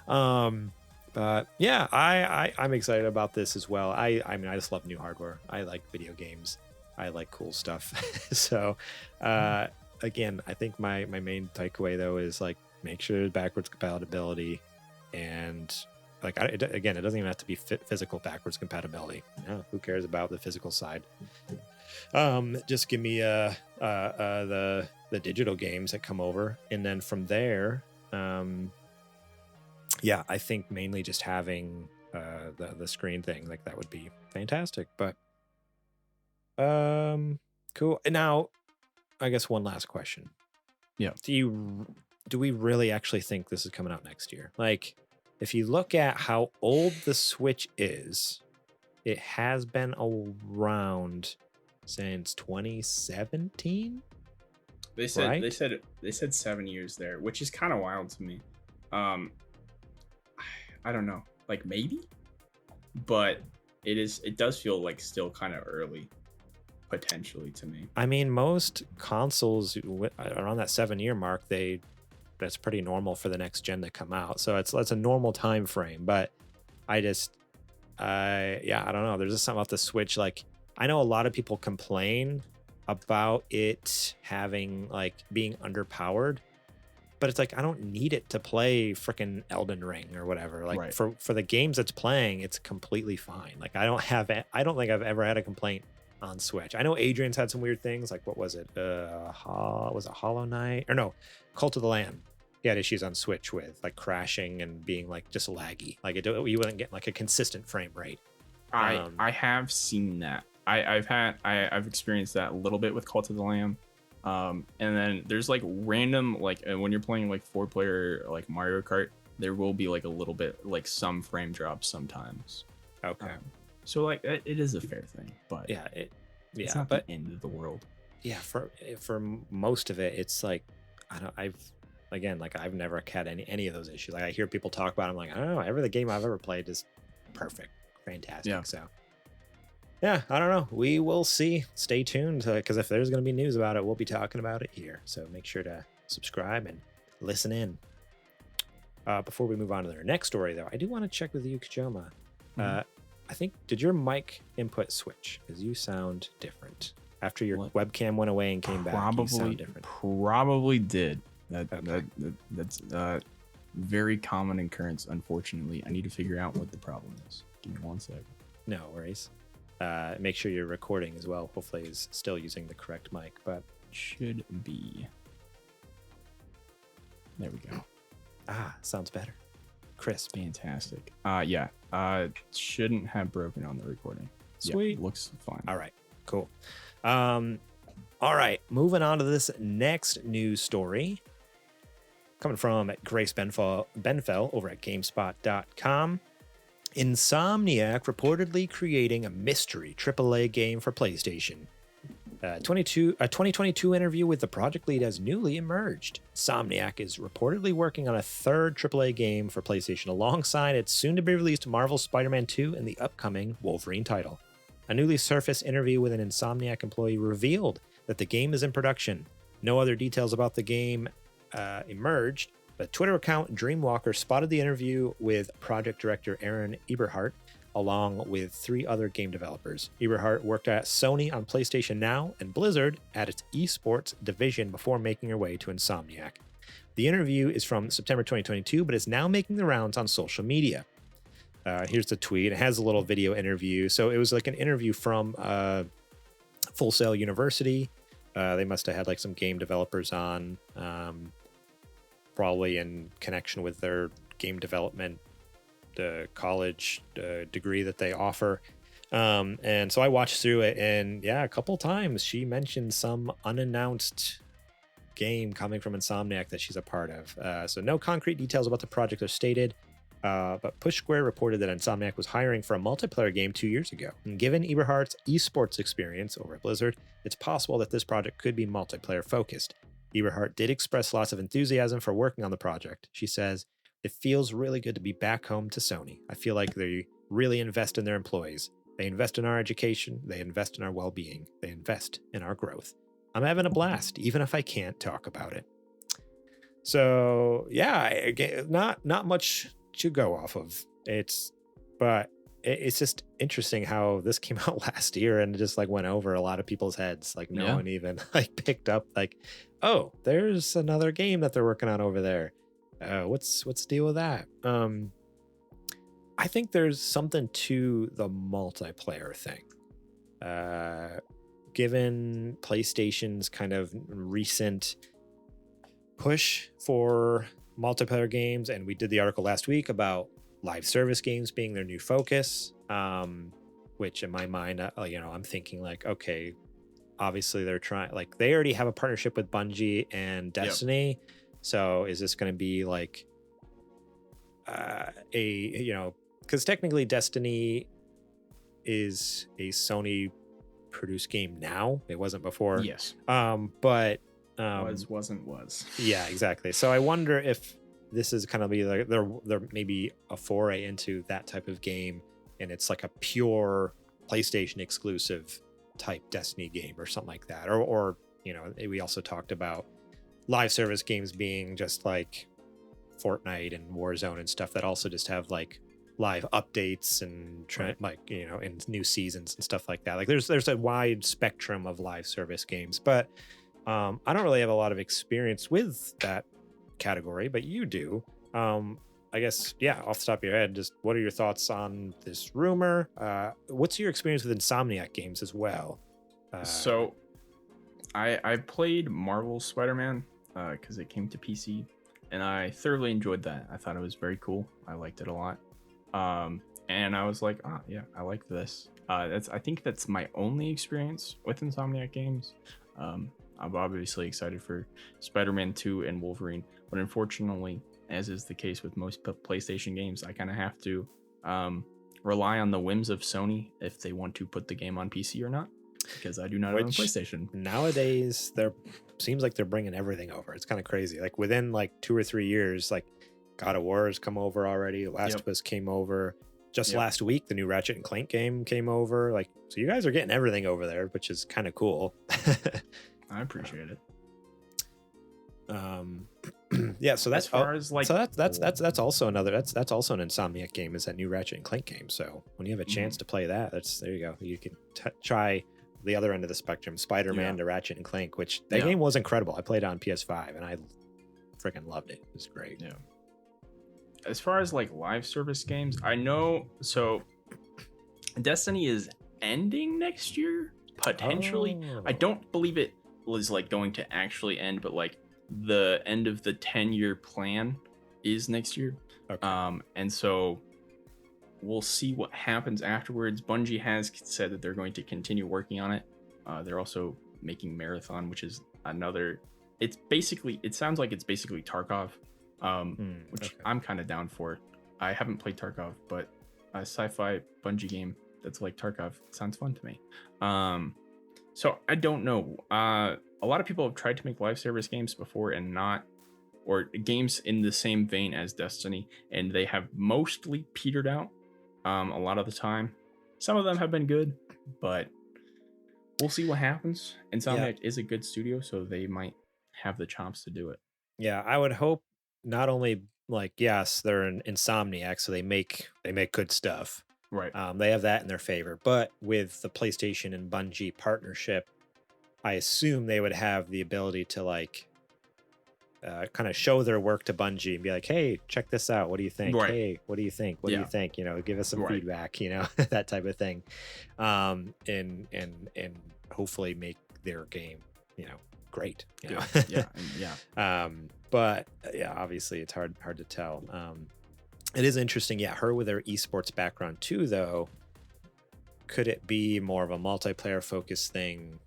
But yeah, I'm excited about this as well. I mean, I just love new hardware. I like video games. I like cool stuff. So again, I think my main takeaway though is like, make sure there's backwards compatibility, and like, it doesn't even have to be physical backwards compatibility. Who cares about the physical side? Just give me the digital games that come over, and then from there, I think mainly just having the screen thing, like, that would be fantastic. But cool. And now, I guess one last question. Yeah. Do we really actually think this is coming out next year? Like, if you look at how old the Switch is, it has been around since 2017. They said right? they said 7 years there, which is kind of wild to me. I don't know, like, maybe, but it does feel like still kind of early, potentially, to me. I mean, most consoles around that 7-year mark, that's pretty normal for the next gen to come out. So it's a normal time frame. But I don't know. There's just something about the Switch. Like, I know a lot of people complain about it having, like, being underpowered, but it's like, I don't need it to play freaking Elden Ring or whatever. Like, for the games it's playing, it's completely fine. Like, I don't think I've ever had a complaint on Switch. I know Adrian's had some weird things, like, what was it? Was it Hollow Knight? Or no, Cult of the Lamb. He had issues on Switch with, like, crashing and being, like, just laggy. Like, you wouldn't get, like, a consistent frame rate. I have seen that. I've experienced that a little bit with Cult of the Lamb. And then there's, like, random, like, when you're playing, like, 4-player, like, Mario Kart, there will be, like, a little bit, like, some frame drops sometimes. Okay. So, like, it is a fair thing, but it's not the end of the world. Yeah, for most of it, it's like, I've never had any of those issues. Like, I hear people talk about it, I'm like, I don't know, every game I've ever played is perfect, fantastic. So yeah, I don't know. We will see. Stay tuned because if there's going to be news about it, we'll be talking about it here. So make sure to subscribe and listen in. Before we move on to their next story, though, I do want to check with you, Kajoma. I think, did your mic input switch? Because you sound different. After your webcam went away and came back, you sound different. Probably did. That's very common occurrence, unfortunately. I need to figure out what the problem is. Give me 1 second. No worries. Make sure your recording as well, hopefully, is still using the correct mic, but should be. There we go. Sounds better. Crisp. Fantastic. Shouldn't have broken on the recording. Sweet. Looks fine. All right. Cool. All right. Moving on to this next news story. Coming from Grace Benfell over at GameSpot.com. Insomniac reportedly creating a mystery AAA game for PlayStation. A 2022 interview with the project lead has newly emerged. Insomniac is reportedly working on a third AAA game for PlayStation alongside its soon-to-be-released Marvel Spider-Man 2 and the upcoming Wolverine title. A newly surfaced interview with an Insomniac employee revealed that the game is in production. No other details about the game emerged, but Twitter account Dreamwalker spotted the interview with project director Aaron Eberhardt, along with 3 other game developers. Eberhardt worked at Sony on PlayStation Now and Blizzard at its esports division before making her way to Insomniac. The interview is from September 2022, but is now making the rounds on social media. Here's the tweet. It has a little video interview. So it was like an interview from Full Sail University. They must have had like some game developers on, probably in connection with their game development college degree that they offer. And so I watched through it, and a couple times she mentioned some unannounced game coming from Insomniac that she's a part of. So no concrete details about the project are stated, but Push Square reported that Insomniac was hiring for a multiplayer game 2 years ago. And given Eberhardt's esports experience over at Blizzard, it's possible that this project could be multiplayer focused. Eberhardt did express lots of enthusiasm for working on the project. She says, "It feels really good to be back home to Sony. I feel like they really invest in their employees. They invest in our education. They invest in our well-being. They invest in our growth. I'm having a blast, even if I can't talk about it." So not much to go off of. It's just interesting how this came out last year and just like went over a lot of people's heads. Like no one even like picked up like, oh, there's another game that they're working on over there. What's the deal with that? I think there's something to the multiplayer thing. Given PlayStation's kind of recent push for multiplayer games, and we did the article last week about live service games being their new focus, which in my mind, I'm thinking like, okay, obviously they're trying, like they already have a partnership with Bungie and Destiny. Yep. So is this going to be like because technically Destiny is a Sony produced game now. It wasn't before. Yes. But was. Yeah, exactly. So I wonder if this is kind of be like they're maybe a foray into that type of game, and it's like a pure PlayStation exclusive type Destiny game or something like that. Or we also talked about live service games being just like Fortnite and Warzone and stuff that also just have like live updates and in new seasons and stuff like that. Like there's a wide spectrum of live service games, but I don't really have a lot of experience with that category, but you do. I guess, off the top of your head, just what are your thoughts on this rumor? What's your experience with Insomniac games as well? So I played Marvel Spider-Man because it came to PC, and I thoroughly enjoyed that. I thought it was very cool. I liked it a lot. And I was like, I like this. I think that's my only experience with Insomniac games. I'm obviously excited for Spider-Man 2 and Wolverine, but unfortunately, as is the case with most PlayStation games, I kind of have to rely on the whims of Sony if they want to put the game on PC or not, because I do not own a PlayStation. Nowadays, seems like they're bringing everything over. It's kind of crazy. Like within like 2 or 3 years, like God of War has come over already. Last of Us came over. just last week, the new Ratchet and Clank game came over. Like, so you guys are getting everything over there, which is kind of cool. I appreciate it. Yeah, so that's as far as like, so that's also another that's also an Insomniac game, is that new Ratchet and Clank game. So when you have a chance to play that, there you go. You can try the other end of the spectrum, Spider-Man to Ratchet and Clank, which that game was incredible. I played it on PS5 and I freaking loved it. It was great. Yeah. As far as like live service games, I know, so Destiny is ending next year potentially. I don't believe it was like going to actually end, but like the end of the 10-year plan is next year. Okay. And so we'll see what happens afterwards. Bungie has said that they're going to continue working on it. They're also making Marathon, which is another, it sounds like it's basically Tarkov, which I'm kind of down for. I haven't played Tarkov, but a sci-fi Bungie game that's like Tarkov sounds fun to me. So I don't know. A lot of people have tried to make live service games before or games in the same vein as Destiny, and they have mostly petered out a lot of the time. Some of them have been good, but we'll see what happens. Insomniac is a good studio, so they might have the chops to do it. Yeah, I would hope not only like, yes, they're an Insomniac, so they make good stuff. Right. They have that in their favor, but with the PlayStation and Bungie partnership, I assume they would have the ability to like kind of show their work to Bungie and be like, hey, check this out. What do you think? Right. Hey, what do you think? What do you think? You know, give us some feedback, you know, that type of thing. And hopefully make their game, you know, great. You know? Yeah. But yeah, obviously it's hard to tell. It is interesting. Yeah. Her with her esports background too, though, could it be more of a multiplayer focused thing?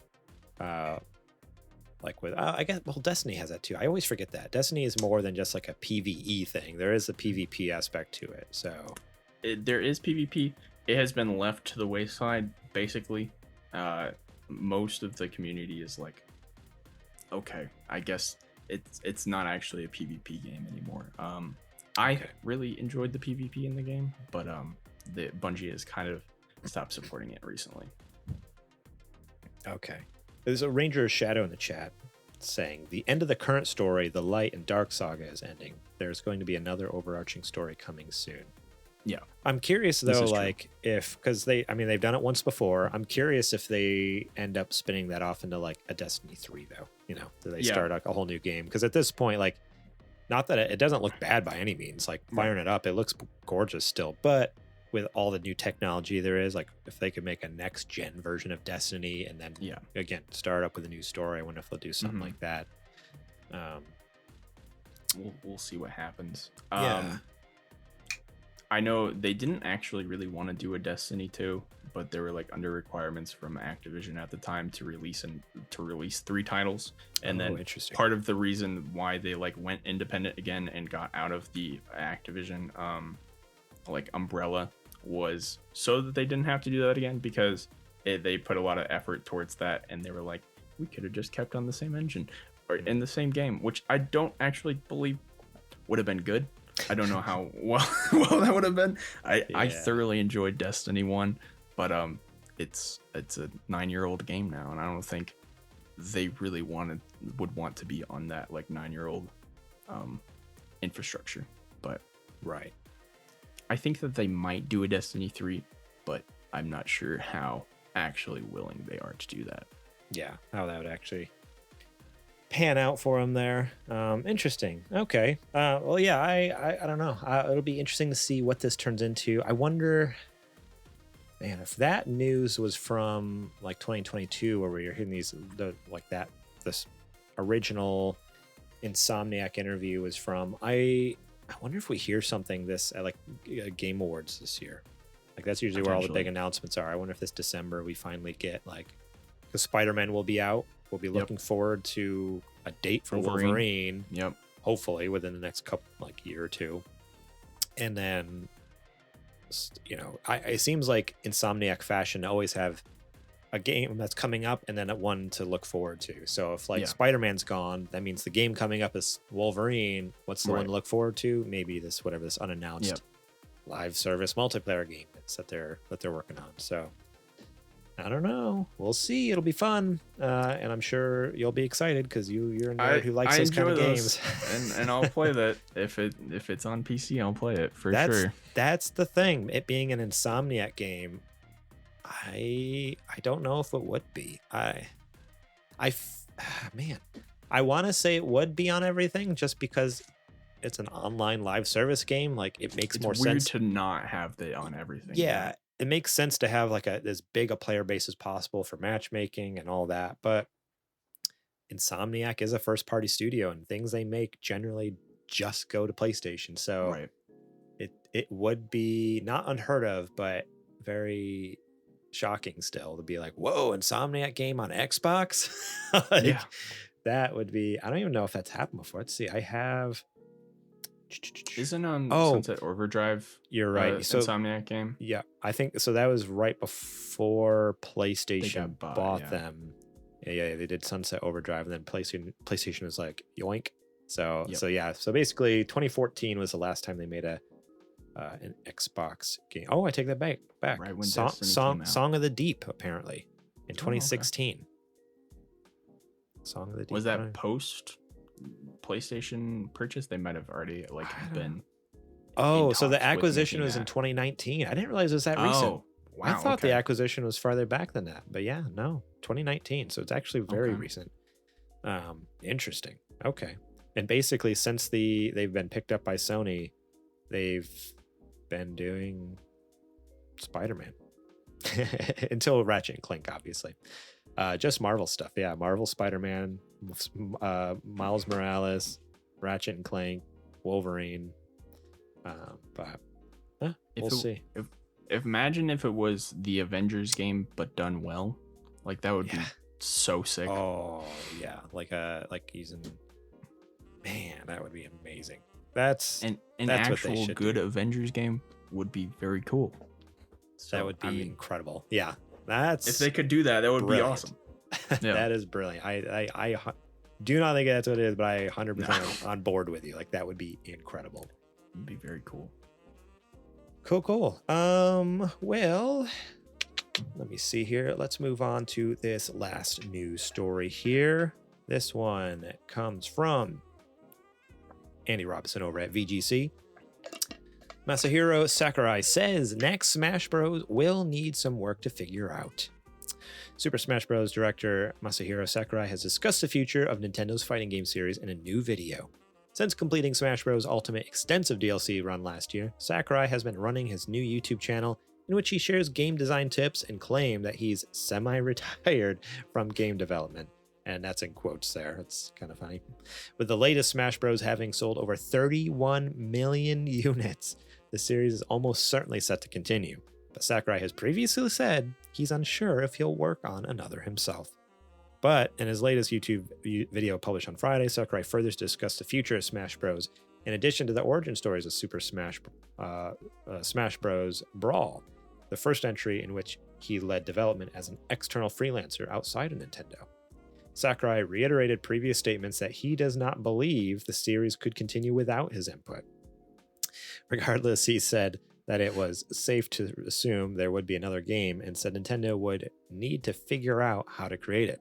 Like with I guess, well, Destiny has that too. I always forget that Destiny is more than just like a PvE thing. There is a PvP aspect to it. So there is PvP. It has been left to the wayside basically. Most of the community is like, okay, I guess it's not actually a PvP game anymore. I really enjoyed the PvP in the game, but the Bungie has kind of stopped supporting it recently. Okay. There's a Ranger Shadow in the chat saying, the end of the current story, the Light and Dark saga, is ending. There's going to be another overarching story coming soon. Yeah. I'm curious though, like because they've done it once before. I'm curious if they end up spinning that off into like a Destiny 3 though, you know, do they start a whole new game? Because at this point, like, not that it doesn't look bad by any means, like firing it up, it looks gorgeous still, but with all the new technology there is, like if they could make a next gen version of Destiny and then again start up with a new story, I wonder if they'll do something like that. We'll see what happens. I know they didn't actually really want to do a Destiny 2, but they were like under requirements from Activision at the time to release 3 titles. And then part of the reason why they like went independent again and got out of the Activision like umbrella was so that they didn't have to do that again, because they put a lot of effort towards that, and they were like, we could have just kept on the same engine or in the same game, which I don't actually believe would have been good. I don't know how well that would have been. I thoroughly enjoyed Destiny 1, but it's a 9-year-old game now, and I don't think they really would want to be on that like 9-year-old infrastructure. But I think that they might do a Destiny 3, but I'm not sure how actually willing they are to do that. Yeah, how that would actually pan out for them there. Interesting. Okay. Well, yeah, I don't know. It'll be interesting to see what this turns into. I wonder, man, if that news was from like 2022, where we were hearing this original Insomniac interview was from, I wonder if we hear something this at like Game Awards this year. Like that's usually where all the big announcements are. I wonder if this December we finally get like, because Spider-Man will be out. We'll be looking forward to a date for Wolverine. Yep. Hopefully within the next couple like year or two. And then, you know, it seems like Insomniac fashion always have a game that's coming up and then one to look forward to. So if like Spider-Man's gone, that means the game coming up is Wolverine. What's the one to look forward to? Maybe this unannounced live service multiplayer game that they're working on. So I don't know. We'll see. It'll be fun, and I'm sure you'll be excited because you're a nerd who likes those kind of games. and I'll play that if it's on PC. I'll play it for sure. That's the thing. It being an Insomniac game, I don't know if it would be. Man, I want to say it would be on everything just because it's an online live service game. Like it makes more sense to not have it on everything. Yeah. It makes sense to have like as big a player base as possible for matchmaking and all that, but Insomniac is a first party studio and things they make generally just go to PlayStation. So it would be not unheard of, but very shocking still to be like, whoa, Insomniac game on Xbox. That would be, I don't even know if that's happened before. Let's see. I have Isn't Sunset Overdrive? You're right. So Insomniac game. Yeah, I think so. That was right before PlayStation bought them. Yeah, they did Sunset Overdrive, and then PlayStation was like yoink. So basically, 2014 was the last time they made an Xbox game. Oh, I take that back. Right when Song of the Deep apparently in 2016. Okay. Song of the Deep. Was that post PlayStation purchase? They might have already been. Oh, so the acquisition was in 2019. I didn't realize it was that recent. Wow, I thought the acquisition was farther back than that, but yeah, no, 2019. So it's actually very recent. Interesting. Okay, and basically since they've been picked up by Sony, they've been doing Spider-Man until Ratchet and Clank, obviously. Just Marvel stuff. Yeah, Marvel Spider-Man, Miles Morales, Ratchet and Clank, Wolverine. But we'll see. Imagine if it was the Avengers game but done well. Like that would be so sick. Oh yeah, like using. Man, that would be amazing. That's an actual good Avengers game would be very cool. So, that would be incredible. Yeah. That's if they could do that, that would be awesome. Yeah. That is brilliant. I do not think that's what it is, but I 100% on board with you. Like that would be incredible. It'd be very cool. Cool. Well, let me see here. Let's move on to this last news story here. This one comes from Andy Robinson over at VGC. Masahiro Sakurai says next Smash Bros. Will need some work to figure out. Super Smash Bros. Director Masahiro Sakurai has discussed the future of Nintendo's fighting game series in a new video. Since completing Smash Bros. Ultimate extensive DLC run last year, Sakurai has been running his new YouTube channel in which he shares game design tips and claim that he's semi-retired from game development. And that's in quotes there. It's kind of funny. With the latest Smash Bros. Having sold over 31 million units, the series is almost certainly set to continue. But Sakurai has previously said he's unsure if he'll work on another himself. But in his latest YouTube video published on Friday, Sakurai further discussed the future of Smash Bros. In addition to the origin stories of Super Smash Bros. Brawl, the first entry in which he led development as an external freelancer outside of Nintendo. Sakurai reiterated previous statements that he does not believe the series could continue without his input. Regardless, he said that it was safe to assume there would be another game and said Nintendo would need to figure out how to create it.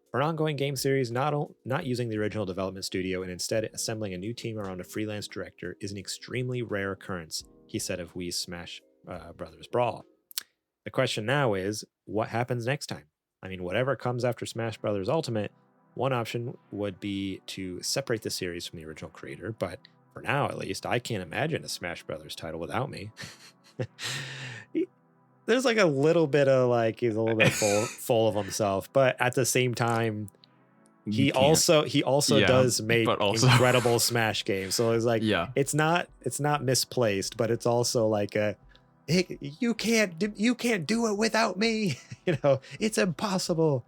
For an ongoing game series, not using the original development studio and instead assembling a new team around a freelance director is an extremely rare occurrence, he said of Wii Smash Brothers Brawl. The question now is, what happens next time? I mean, whatever comes after Smash Brothers Ultimate, one option would be to separate the series from the original creator, but for now, at least, I can't imagine a Smash Brothers title without me. There's like a little bit of like, he's a little bit full of himself, but at the same time, he also does make incredible Smash games. So it's like, it's not misplaced, but it's also like hey, you can't do it without me. It's impossible.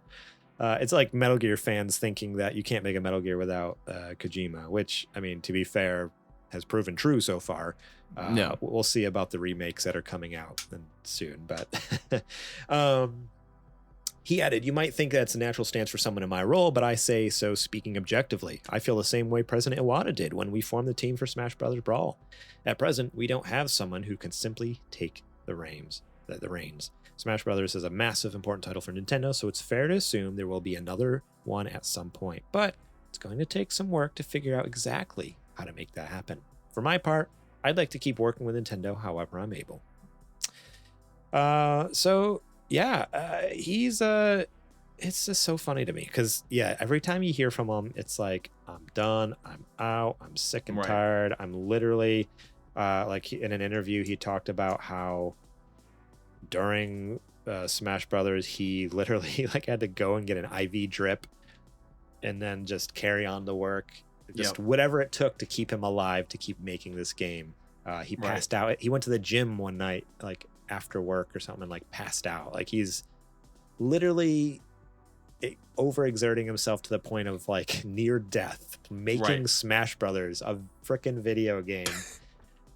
It's like Metal Gear fans thinking that you can't make a Metal Gear without Kojima, which, I mean, to be fair, has proven true so far. We'll see about the remakes that are coming out soon. But He added, "You might think that's a natural stance for someone in my role, but I say so speaking objectively. I feel the same way President Iwata did when we formed the team for Smash Brothers Brawl. At present, we don't have someone who can simply take the reins. Smash Brothers is a massive, important title for Nintendo, so it's fair to assume there will be another one at some point. But it's going to take some work to figure out exactly how to make that happen. For my part, I'd like to keep working with Nintendo however I'm able." He's it's just so funny to me because every time you hear from him, it's like, I'm done, I'm out, I'm sick and tired. I'm literally in an interview he talked about how during Smash Brothers he literally like had to go and get an IV drip and then just carry on to work, just whatever it took to keep him alive, to keep making this game. He passed out. He went to the gym one night like after work or something and like passed out. Like he's literally overexerting himself to the point of like near death making Smash Brothers a freaking video game.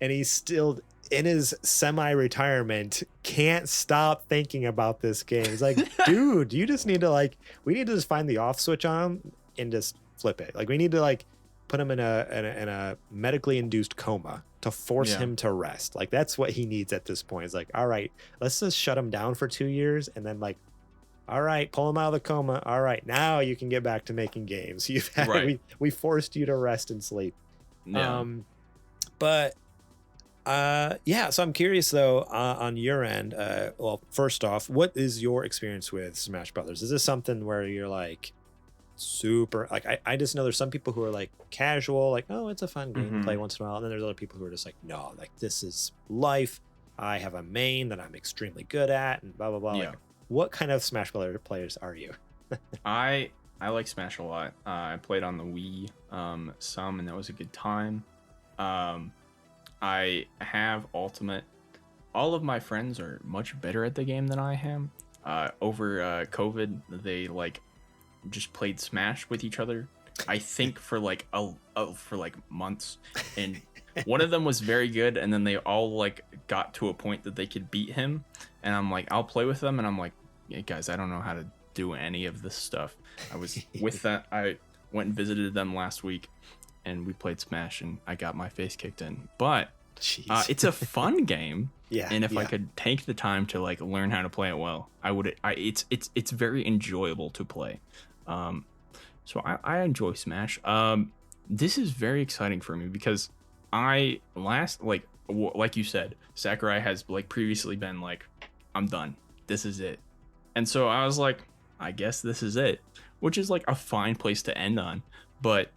And he's still in his semi-retirement, can't stop thinking about this game. He's like, dude, you just need to we need to just find the off switch on him and just flip it. Like we need to like put him in a medically induced coma to force him to rest. Like that's what he needs at this point. It's like, all right, let's just shut him down for 2 years and then like, all right, pull him out of the coma. All right, now you can get back to making games. You've had, we forced you to rest and sleep. Yeah. So I'm curious though, on your end, well, first off, what is your experience with Smash Brothers? Is this something where you're like super, like I just know there's some people who are like casual, like, oh, it's a fun game to play once in a while, and then there's other people who are just like, no, like this is life. I have a main that I'm extremely good at and blah blah blah. Like, what kind of Smash Brothers players are you? I like Smash a lot. I played on the Wii some, and that was a good time. I have Ultimate. All of my friends are much better at the game than I am. Over COVID, they like just played Smash with each other. I think for like months, and one of them was very good, and then they all like got to a point that they could beat him. And I'm like, I'll play with them, and I'm like, yeah, guys, I don't know how to do any of this stuff. I was with that. I went and visited them last week, and we played Smash, and I got my face kicked in. But it's a fun game. And if I could take the time to like learn how to play it well, I would. It's very enjoyable to play. So I enjoy Smash. This is very exciting for me because like you said, Sakurai has like previously been like, I'm done. This is it. And so I was like, I guess this is it, which is like a fine place to end on. But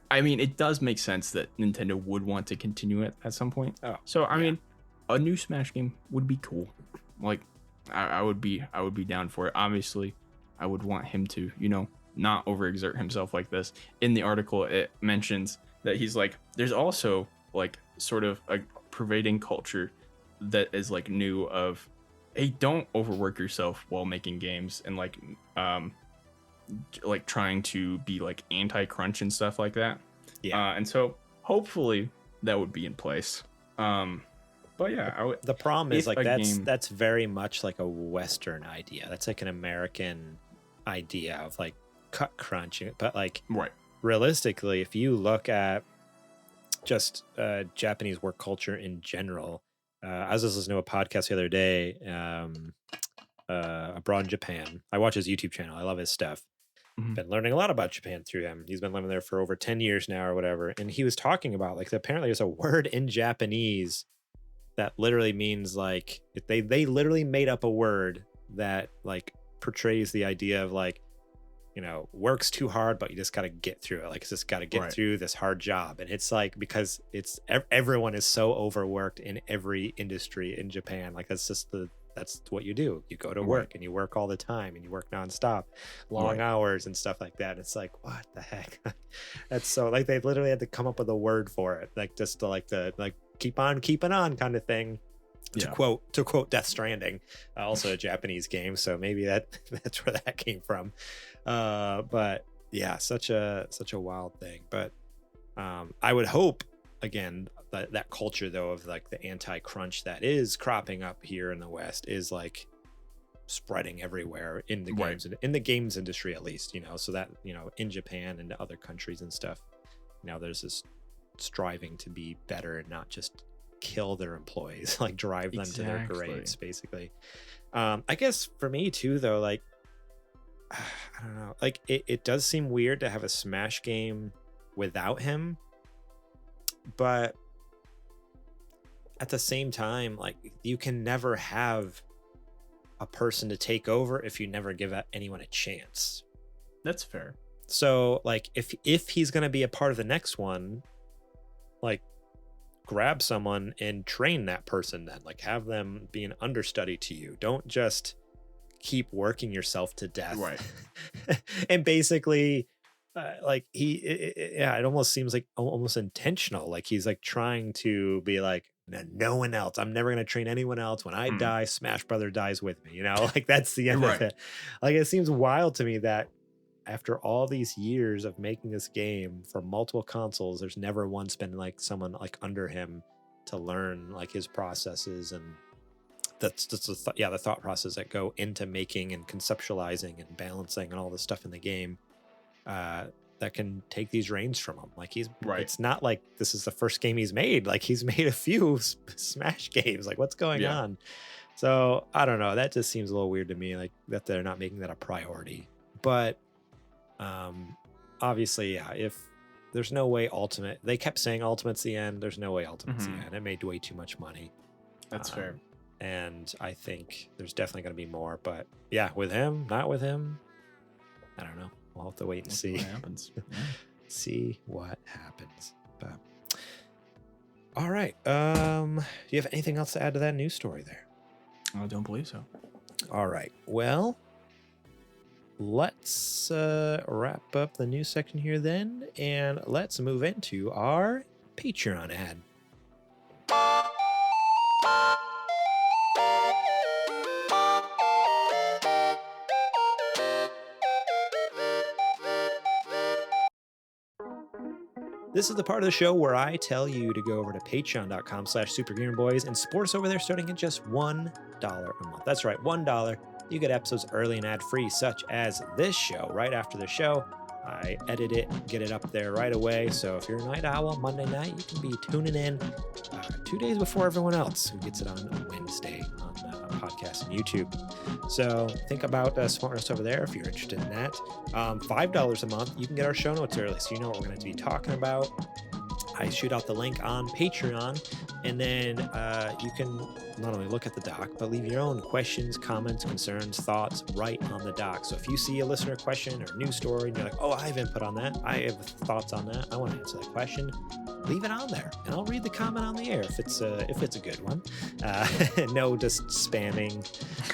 I mean, it does make sense that Nintendo would want to continue it at some point. So I mean, a new Smash game would be cool. Like, I would be down for it. Obviously, I would want him to, not overexert himself like this. In the article, it mentions that he's like, there's also like sort of a pervading culture that is like new of, hey, don't overwork yourself while making games, and like trying to be like anti-crunch and stuff like that. And so hopefully that would be in place. But yeah, the problem is like that's very much like a Western idea. That's like an American idea of like cut crunching. But like realistically, if you look at just Japanese work culture in general, I was listening to a podcast the other day, Abroad in Japan. I watch his YouTube channel. I love his stuff. Been learning a lot about Japan through him. He's been living there for over 10 years now or whatever. And he was talking about like apparently there's a word in Japanese that literally means like they literally made up a word that like portrays the idea of like, works too hard, but you just got to get through it. Like it's just got to get through this hard job. And it's like, because it's everyone is so overworked in every industry in Japan. Like that's what you do. You go to work and you work all the time and you work nonstop, long hours and stuff like that. It's like, what the heck? That's so like they literally had to come up with a word for it, like just to like keep on keeping on kind of thing. To quote Death Stranding, also a Japanese game, so maybe that's where that came from. But yeah, such a wild thing. But I would hope again that culture though of like the anti-crunch that is cropping up here in the West is like spreading everywhere in the Right. games, in the games industry at least, so that, in Japan and other countries and stuff, there's this striving to be better and not just kill their employees, like drive them to their graves, basically. I guess for me too, though, like, I don't know, like it does seem weird to have a Smash game without him, but at the same time, like, you can never have a person to take over if you never give anyone a chance. That's fair. So, like, if he's going to be a part of the next one, like, grab someone and train that person, then, like, have them be an understudy to you. Don't just keep working yourself to death. Right. And basically, it almost seems like almost intentional. Like, he's like trying to be like, no one else. I'm never going to train anyone else. When I die, Smash Brother dies with me. Like, that's the end of it. Like, it seems wild to me that after all these years of making this game for multiple consoles, there's never once been like someone like under him to learn like his processes, and that's the thought process that go into making and conceptualizing and balancing and all the stuff in the game that can take these reins from him. Like, it's not like this is the first game he's made. Like, he's made a few Smash games. Like, what's going on? So I don't know. That just seems a little weird to me, like that they're not making that a priority. But obviously, if there's no way Ultimate, they kept saying Ultimate's the end. There's no way Ultimate's the end. It made way too much money. That's fair. And I think there's definitely going to be more. But yeah, with him, not with him, I don't know. We'll have to wait and see what happens. see what happens. But all right. Do you have anything else to add to that news story there? I don't believe so. All right. Well, let's wrap up the news section here then, and let's move into our Patreon ad. This is the part of the show where I tell you to go over to patreon.com/supergamerboys and support us over there starting at just $1 a month. That's right, $1. You get episodes early and ad-free, such as this show. Right after the show, I edit it, get it up there right away. So if you're a night owl, Monday night, you can be tuning in 2 days before everyone else who gets it on Wednesday on podcast and YouTube. So think about supporting us over there if you're interested in that. $5 a month, you can get our show notes early, so you know what we're going to be talking about. I shoot out the link on Patreon, and then you can not only look at the doc, but leave your own questions, comments, concerns, thoughts right on the doc. So if you see a listener question or news story and you're like, oh, I have input on that, I have thoughts on that, I want to answer that question, leave it on there, and I'll read the comment on the air if it's a good one. No just spamming,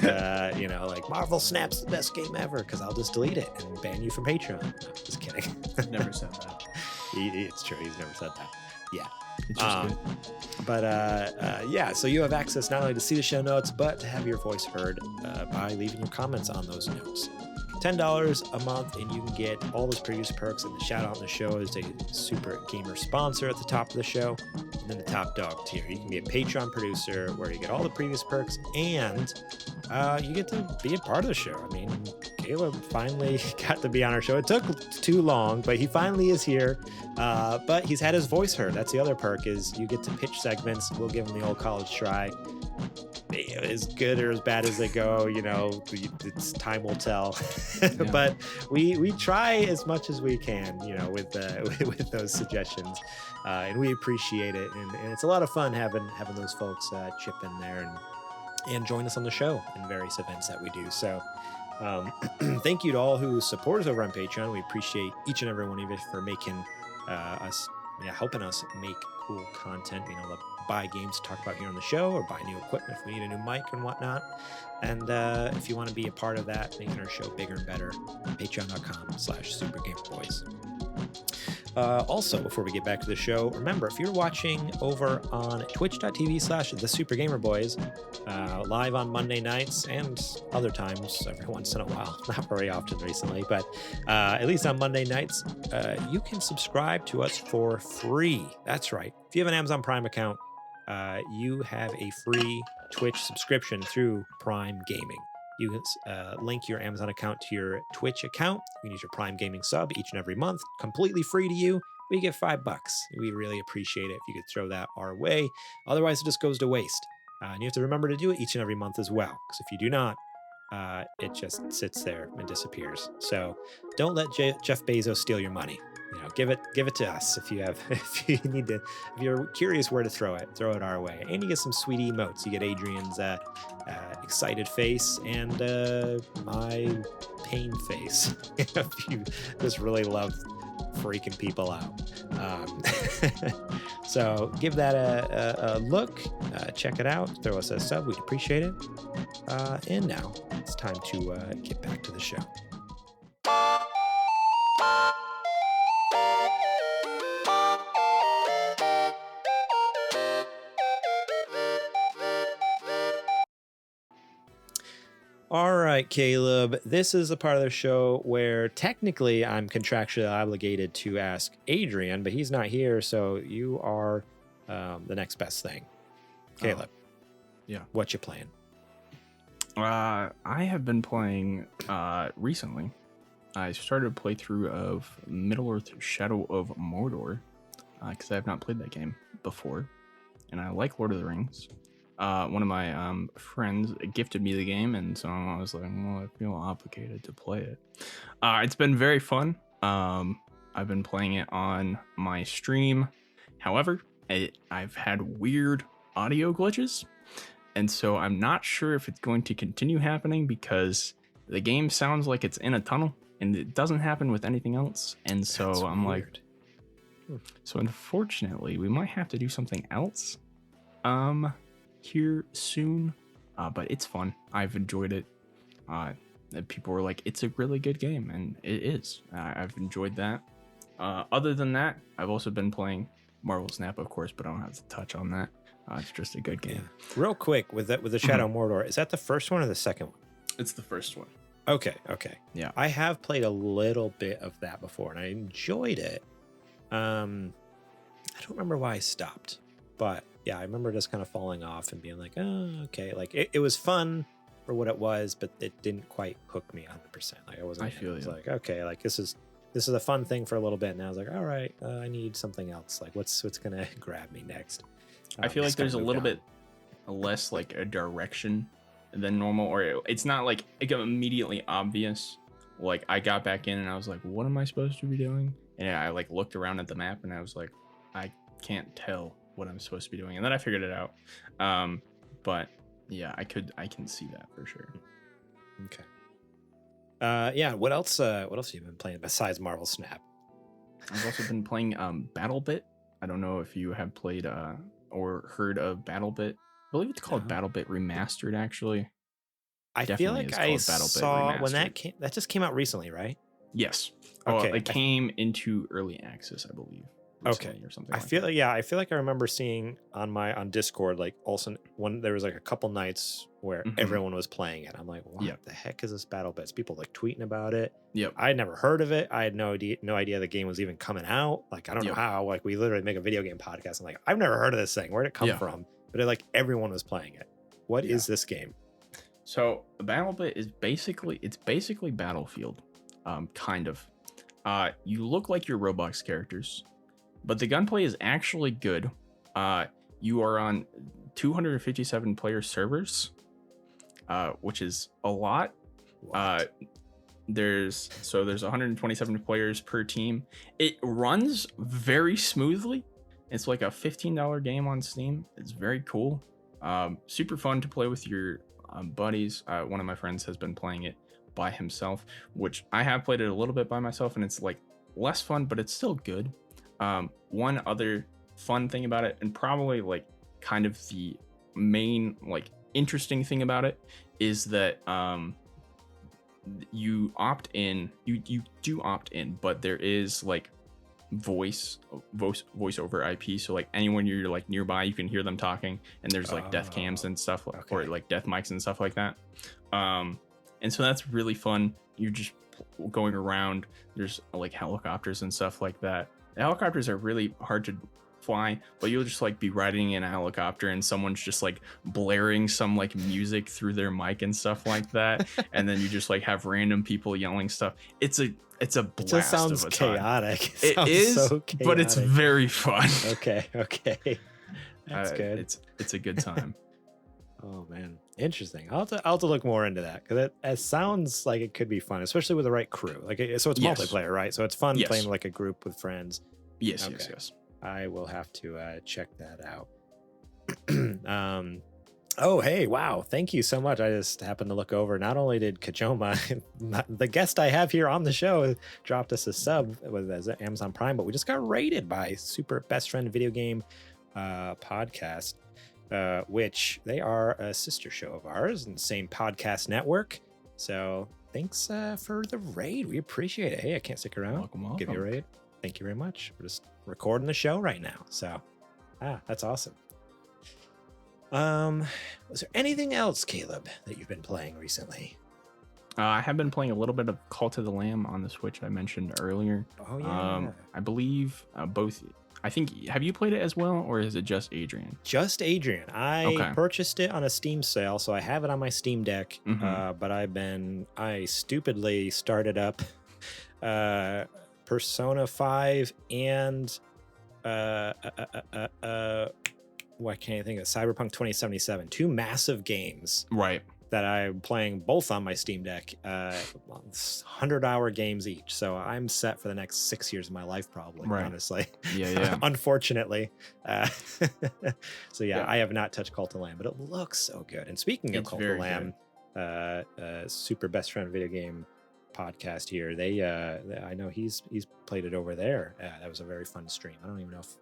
like Marvel Snap's the best game ever, because I'll just delete it and ban you from Patreon. No, just kidding. Never said that. It's true. He's never said that. Yeah. It's just good. But yeah, so you have access not only to see the show notes, but to have your voice heard by leaving your comments on those notes. $10 a month, and you can get all those previous perks, and the shout out in the show is a Super Gamer sponsor at the top of the show, and then the top dog tier. You can be a Patreon producer where you get all the previous perks, and you get to be a part of the show. I mean, Caleb finally got to be on our show. It took too long, but he finally is here. But he's had his voice heard. That's the other perk, is you get to pitch segments. We'll give him the old college try. As good or as bad as they go, it's time will tell. Yeah. But we try as much as we can, with those suggestions, and we appreciate it. And it's a lot of fun having those folks chip in there and join us on the show in various events that we do. So thank you to all who support us over on Patreon. We appreciate each and every one of you for making helping us make cool content, being able to buy games to talk about here on the show, or buy new equipment if we need a new mic and whatnot. And if you want to be a part of that, making our show bigger and better, patreon.com/supergamerboys. Also, before we get back to the show, remember, if you're watching over on twitch.tv/thesupergamerboys, live on Monday nights and other times every once in a while, not very often recently, but at least on Monday nights, you can subscribe to us for free. That's right. If you have an Amazon Prime account, you have a free Twitch subscription through Prime Gaming. You can link your Amazon account to your Twitch account. You can use your Prime Gaming sub each and every month, completely free to you. We get $5. We really appreciate it if you could throw that our way. Otherwise, it just goes to waste. And you have to remember to do it each and every month as well, because if you do not, it just sits there and disappears. So don't let Jeff Bezos steal your money. Give it to us if you're curious where to throw it our way. And you get some sweet emotes. You get Adrian's excited face and my pain face. If you just really love freaking people out. So give that a look, check it out, throw us a sub, we'd appreciate it. And now it's time to get back to the show. All right, Caleb, this is the part of the show where technically I'm contractually obligated to ask Adrian, but he's not here, so you are the next best thing. Caleb. Yeah. What you playing? I have been playing recently. I started a playthrough of Middle-earth Shadow of Mordor because I have not played that game before, and I like Lord of the Rings. One of my friends gifted me the game, and so I was like, well, I feel obligated to play it. It's been very fun. I've been playing it on my stream. However, I've had weird audio glitches, and so I'm not sure if it's going to continue happening because the game sounds like it's in a tunnel, and it doesn't happen with anything else. And so That's I'm weird. like, so unfortunately, we might have to do something else. Here soon, but it's fun. I've enjoyed it. People were like, it's a really good game, and it is. I've enjoyed that. Other than that, I've also been playing Marvel Snap, of course, but I don't have to touch on that. It's just a good game. Yeah. Real quick, with the Shadow Mordor, is that the first one or the second one? It's the first one. Okay. Yeah. I have played a little bit of that before, and I enjoyed it. I don't remember why I stopped, but yeah, I remember just kind of falling off and being like, oh, okay. Like it was fun for what it was, but it didn't quite hook me 100%. Like I was like, okay, like this is a fun thing for a little bit. And I was like, all right, I need something else. Like what's gonna grab me next? I feel like there's a little bit less like a direction than normal, or it's not like immediately obvious. Like I got back in and I was like, what am I supposed to be doing? And I like looked around at the map and I was like, I can't tell what I'm supposed to be doing, and then I figured it out. But yeah, I can see that for sure. Okay. Yeah. What else have you been playing besides Marvel Snap? I've also been playing BattleBit. I don't know if you have played or heard of BattleBit. I believe it's called BattleBit Remastered. Actually, I feel like I saw when that just came out recently, right? Yes. Okay. It came into early access, I believe. Okay. Or something. I feel like I remember seeing on Discord, like also when there was like a couple nights where everyone was playing it. I'm like, what the heck is this BattleBits? People like tweeting about it. Yep. I had never heard of it. I had no idea the game was even coming out. Like I don't know how. Like we literally make a video game podcast. I'm like, I've never heard of this thing. Where'd it come from? But like everyone was playing it. What is this game? So BattleBit is basically Battlefield, kind of. You look like your Roblox characters, but the gunplay is actually good. You are on 257 player servers, which is a lot. There's 127 players per team. It runs very smoothly. It's like a $15 game on Steam. It's very cool. Super fun to play with your buddies. One of my friends has been playing it by himself, which I have played it a little bit by myself, and it's like less fun, but it's still good. One other fun thing about it, and probably like kind of the main like interesting thing about it, is that you do opt in, but there is like voice over IP, so like anyone you're like nearby, you can hear them talking, and there's like death cams and stuff, or like death mics and stuff like that. And so that's really fun. You're just going around. There's like helicopters and stuff like that. The helicopters are really hard to fly, but you'll just like be riding in a helicopter and someone's just like blaring some like music through their mic and stuff like that, and then you just like have random people yelling stuff. It's a blast. It just sounds of a time. chaotic. It sounds is, so chaotic. but it's very fun. Okay. That's good. It's a good time. Oh man, interesting. I'll have to look more into that because it sounds like it could be fun, especially with the right crew. Like, so it's Yes. multiplayer, right? So it's fun Yes. playing like a group with friends. Yes, Okay. yes. I will have to check that out. Oh, hey, wow. Thank you so much. I just happened to look over. Not only did Kajoma, the guest I have here on the show, dropped us a sub with Amazon Prime, but we just got rated by Super Best Friend Video Game Podcast, which they are a sister show of ours and the same podcast network. So thanks for the raid. We appreciate it. Hey, I can't stick around. Welcome. Give you a raid. Thank you very much. We're just recording the show right now. So, that's awesome. Was there anything else, Caleb, that you've been playing recently? I have been playing a little bit of Cult of the Lamb on the Switch I mentioned earlier. Oh, yeah. I believe both. I think, have you played it as well, or is it just Adrian? Just Adrian. I Okay. purchased it on a Steam sale, so I have it on my Steam Deck. Mhm. But I stupidly started up Persona 5 and what can't I think of? Cyberpunk 2077. Two massive games Right. that I'm playing both on my Steam Deck. 100-hour games each. So I'm set for the next 6 years of my life, probably, Right. honestly. Yeah. Unfortunately. So Yeah. I have not touched Cult of Lamb, but it looks so good. And speaking of It's Cult of very Lamb, Super Best Friend Video Game Podcast here, I know he's played it over there. That was a very fun stream. I don't even know if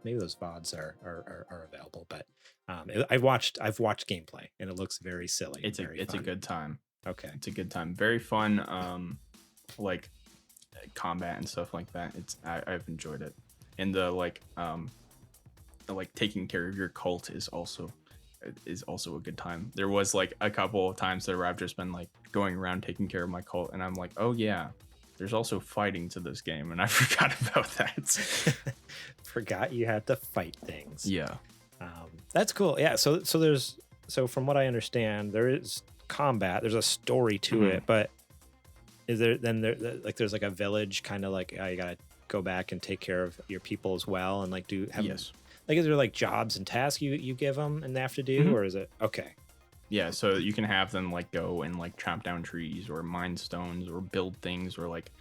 maybe those VODs are available, but I've watched gameplay and it looks very silly. It's very a fun. good time. Okay. It's a good time. Very fun. Like combat and stuff like that. I've enjoyed it. And the like taking care of your cult is also a good time. There was like a couple of times where I've just been like going around taking care of my cult, and I'm like, oh yeah, there's also fighting to this game, and I forgot about that. Forgot you had to fight things. Yeah. That's cool. Yeah. So from what I understand, there is combat. There's a story to it, but is there there's like a village kind of like you gotta go back and take care of your people as well, and like Yes. like is there like jobs and tasks you give them and they have to do, or is it okay? Yeah, so you can have them like go and like chop down trees or mine stones or build things or like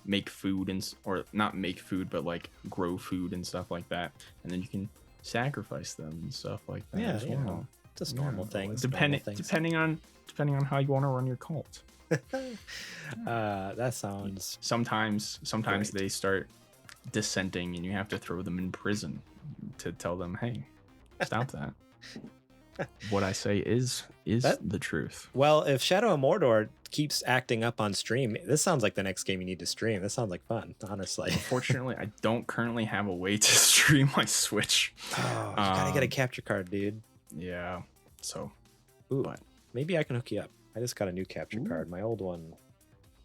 make food or not make food, but like grow food and stuff like that, and then you can sacrifice them and stuff like that. Yeah, as well. Just normal things. Depending on how you want to run your cult. That sounds Sometimes great. they start dissenting, and you have to throw them in prison to tell them, hey, stop that. What I say is the truth. well. If Shadow of Mordor keeps acting up on stream, this sounds like the next game you need to stream. This sounds like fun, honestly. Unfortunately, I don't currently have a way to stream my Switch. Oh, you gotta get a capture card, dude. Yeah. So, Ooh, but maybe I can hook you up. I just got a new capture card. My old one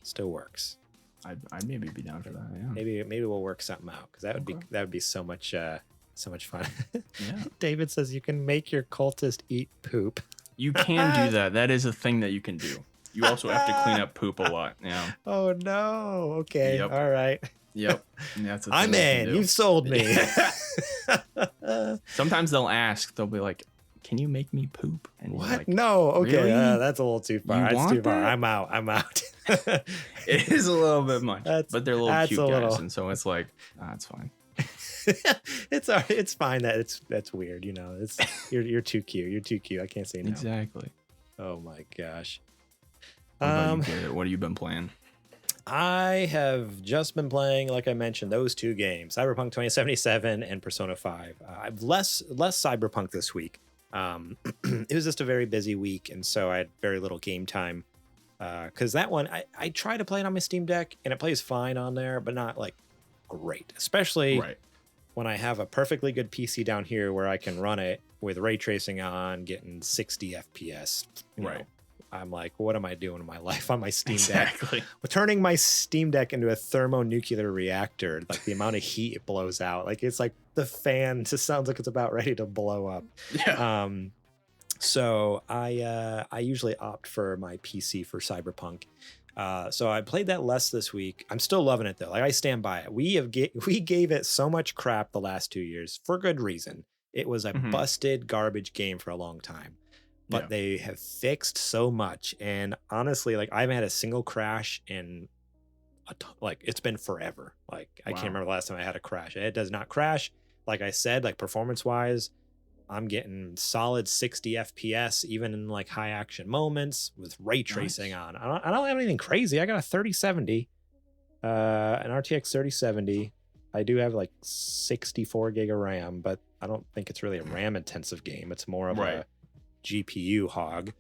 still works. I'd maybe be down for that. Yeah. Maybe we'll work something out because that would be so much fun. Yeah. David says you can make your cultist eat poop. You can do that. That is a thing that you can do. You also have to clean up poop a lot. Yeah. Oh no. Okay. Yep. All right. Yep. That's a thing I'm you can in. do. You've sold me. Sometimes they'll ask. They'll be like, "Can you make me poop?" And you're What? like, No. Okay. really? That's a little too far. You That's want too far. that? I'm out. It is a little bit much, but they're little that's cute a guys, little- and so it's like, it's fine. It's all right. It's fine that that's weird. You know, you're too cute. You're too cute. I can't say no. Exactly. Oh my gosh. What about you, Garrett? What have you been playing? I have just been playing, like I mentioned, those two games, Cyberpunk 2077 and Persona 5. I've less Cyberpunk this week. It was just a very busy week, and so I had very little game time. Because that one, I try to play it on my Steam Deck, and it plays fine on there, but not like great. Especially when I have a perfectly good PC down here where I can run it with ray tracing on, getting 60 FPS. you know, I'm like, what am I doing in my life on my Steam Deck? Exactly. Turning my Steam Deck into a thermonuclear reactor, like the amount of heat it blows out, like it's like the fan just sounds like it's about ready to blow up. Yeah. So I usually opt for my PC for Cyberpunk. So I played that less this week. I'm still loving it though. Like I stand by it. We gave it so much crap the last 2 years for good reason. It was a busted garbage game for a long time, but they have fixed so much. And honestly, like I haven't had a single crash in like it's been forever. Like I can't remember the last time I had a crash. It does not crash. Like I said, like performance wise, I'm getting solid 60 FPS, even in like high action moments with ray tracing on. I don't have anything crazy. I got a 3070, an RTX 3070. I do have like 64 gig of RAM, but I don't think it's really a RAM intensive game. It's more of a GPU hog.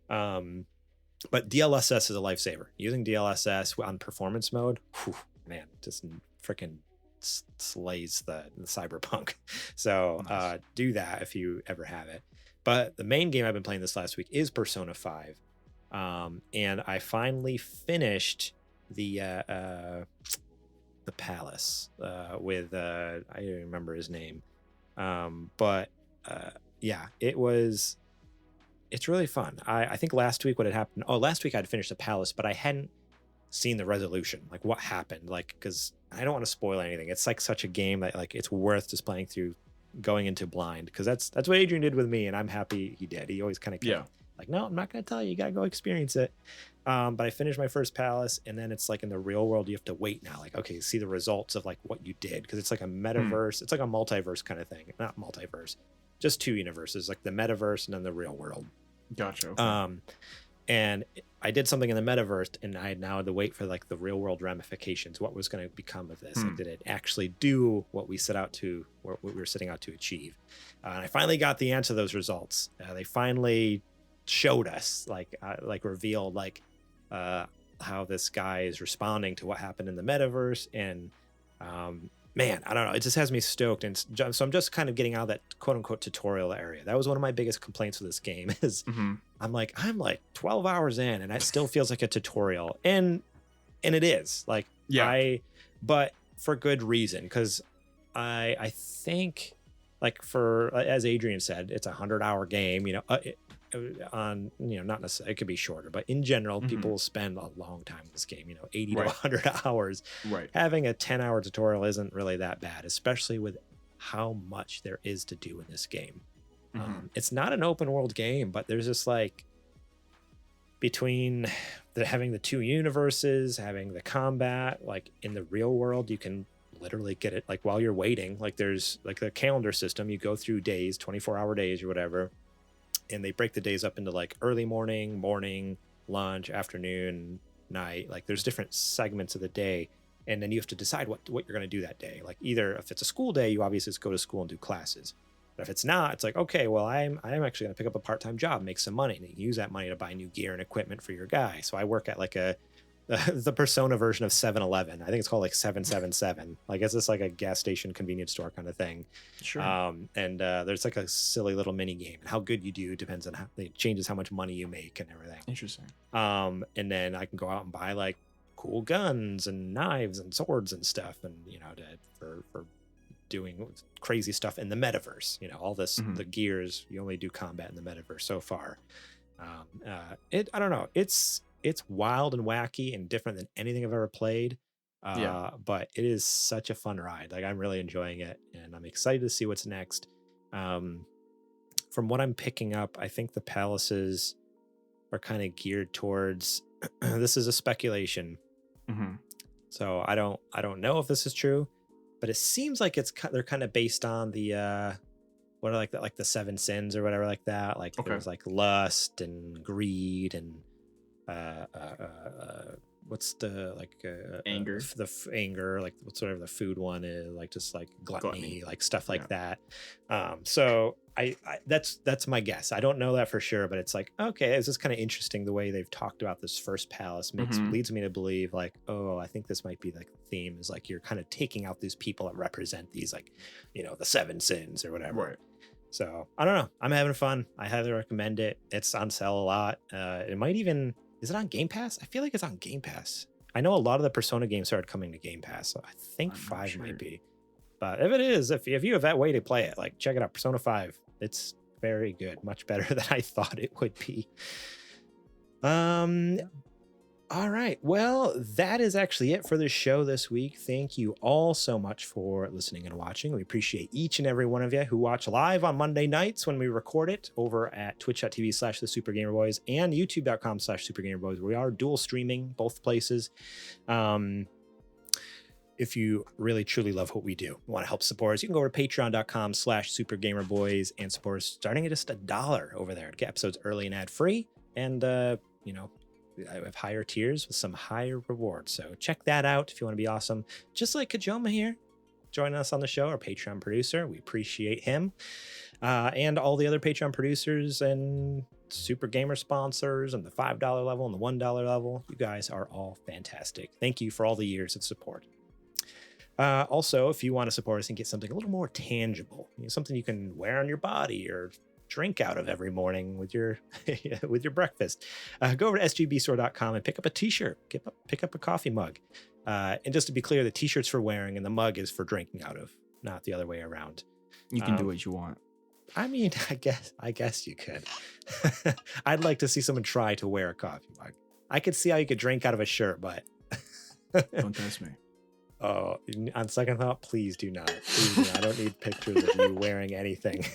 But DLSS is a lifesaver. Using DLSS on performance mode, whew, man, just freaking slays the Cyberpunk. So nice. Do that if you ever have it. But the main game I've been playing this last week is Persona 5. And I finally finished the palace with I don't even remember his name. But yeah, it's really fun. I think last week what had happened, last week I'd finished the palace, but I hadn't seen the resolution, like what happened, like because I don't want to spoil anything. It's like such a game that like it's worth just playing through, going into blind, because that's what Adrian did with me, and I'm happy he did. He always kind of like, no, I'm not gonna tell you, you gotta go experience it. But I finished my first palace, and then it's like in the real world you have to wait now, like okay, see the results of like what you did, because it's like a metaverse. It's like a multiverse kind of thing. Not multiverse, just two universes, like the metaverse and then the real world. Gotcha. Okay. And I did something in the metaverse, and I now had to wait for like the real world ramifications. What was going to become of this? Like, did it actually do what we set out to, what we were setting out to achieve? And I finally got the answer to those results. They finally showed us, like revealed, like how this guy is responding to what happened in the metaverse. And man, I don't know. It just has me stoked. And so I'm just kind of getting out of that quote unquote tutorial area. That was one of my biggest complaints with this game is I'm like 12 hours in and it still feels like a tutorial. And it is like, but for good reason. Cause I think like as Adrian said, it's a 100-hour game, on, not necessarily, it could be shorter, but in general, people will spend a long time in this game, 80 to 100 hours. Right. Having a 10-hour tutorial isn't really that bad, especially with how much there is to do in this game. It's not an open world game, but there's just like between having the two universes, having the combat, like in the real world, you can literally get it like while you're waiting, like there's like a calendar system, you go through days, 24-hour days or whatever. And they break the days up into like early morning, lunch, afternoon, night. Like there's different segments of the day. And then you have to decide what you're going to do that day. Like either if it's a school day, you obviously just go to school and do classes. But if it's not, it's like, okay, well, I'm actually going to pick up a part-time job, make some money, and you can use that money to buy new gear and equipment for your guy. So I work at like the Persona version of 7-Eleven. I think it's called like 777. Like it's just like a gas station convenience store kind of thing. Sure. And there's like a silly little mini game, and how good you do depends on how it changes how much money you make and everything. Interesting. And then I can go out and buy like cool guns and knives and swords and stuff, and for doing crazy stuff in the metaverse. All this the gears, you only do combat in the metaverse so far. I don't know. It's wild and wacky and different than anything I've ever played. But it is such a fun ride. Like I'm really enjoying it, and I'm excited to see what's next. From what I'm picking up, I think the palaces are kind of geared towards this is a speculation. So I don't know if this is true, but it seems like they're kind of based on the what are like the 7 sins or whatever like that. Like there's like lust and greed and what's the anger, anger, like whatever the food one is, like just like gluttony. Like stuff like that. So I that's my guess. I don't know that for sure, but it's like, okay, it's just kind of interesting the way they've talked about this first palace leads me to believe like, oh, I think this might be like the theme is like you're kind of taking out these people that represent these like the 7 sins or whatever. So I don't know. I'm having fun. I highly recommend it. It's on sale a lot. It might even, is it on Game Pass? I feel like it's on Game Pass. I know a lot of the Persona games started coming to Game Pass. So I think I'm not 5 sure. might be. But if it is, if you have that way to play it, like check it out. Persona 5. It's very good. Much better than I thought it would be. All right. Well, that is actually it for the show this week. Thank you all so much for listening and watching. We appreciate each and every one of you who watch live on Monday nights when we record it over at twitch.tv/thesupergamerboys and youtube.com/supergamerboys. We are dual streaming both places. If you really truly love what we do, want to help support us, you can go over to patreon.com/supergamerboys and support us starting at just $1 over there to get episodes early and ad free. And, I have higher tiers with some higher rewards. So check that out if you want to be awesome. Just like Kajoma here, joining us on the show, our Patreon producer. We appreciate him. And all the other Patreon producers and Super Gamer sponsors and the $5 level and the $1 level. You guys are all fantastic. Thank you for all the years of support. Also, if you want to support us and get something a little more tangible, something you can wear on your body or drink out of every morning with your with your breakfast, go over to sgbstore.com and pick up a t-shirt, pick up a coffee mug, and just to be clear, the t-shirt's for wearing and the mug is for drinking out of, not the other way around. You can do what you want. I mean, I guess you could. I'd like to see someone try to wear a coffee mug. I could see how you could drink out of a shirt, but Don't test me. Oh, on second thought, please do not. Please do not. I don't need pictures of you wearing anything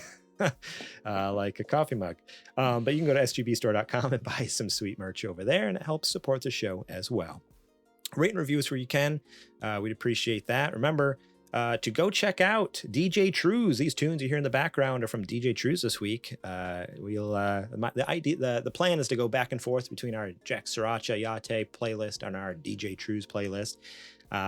like a coffee mug. But you can go to sgbstore.com and buy some sweet merch over there, and it helps support the show as well. Rate and review us where you can. We'd appreciate that. Remember to go check out DJ Trues. These tunes you hear in the background are from DJ Trues this week. The plan is to go back and forth between our Jack Sriracha Yate playlist and our DJ Trues playlist.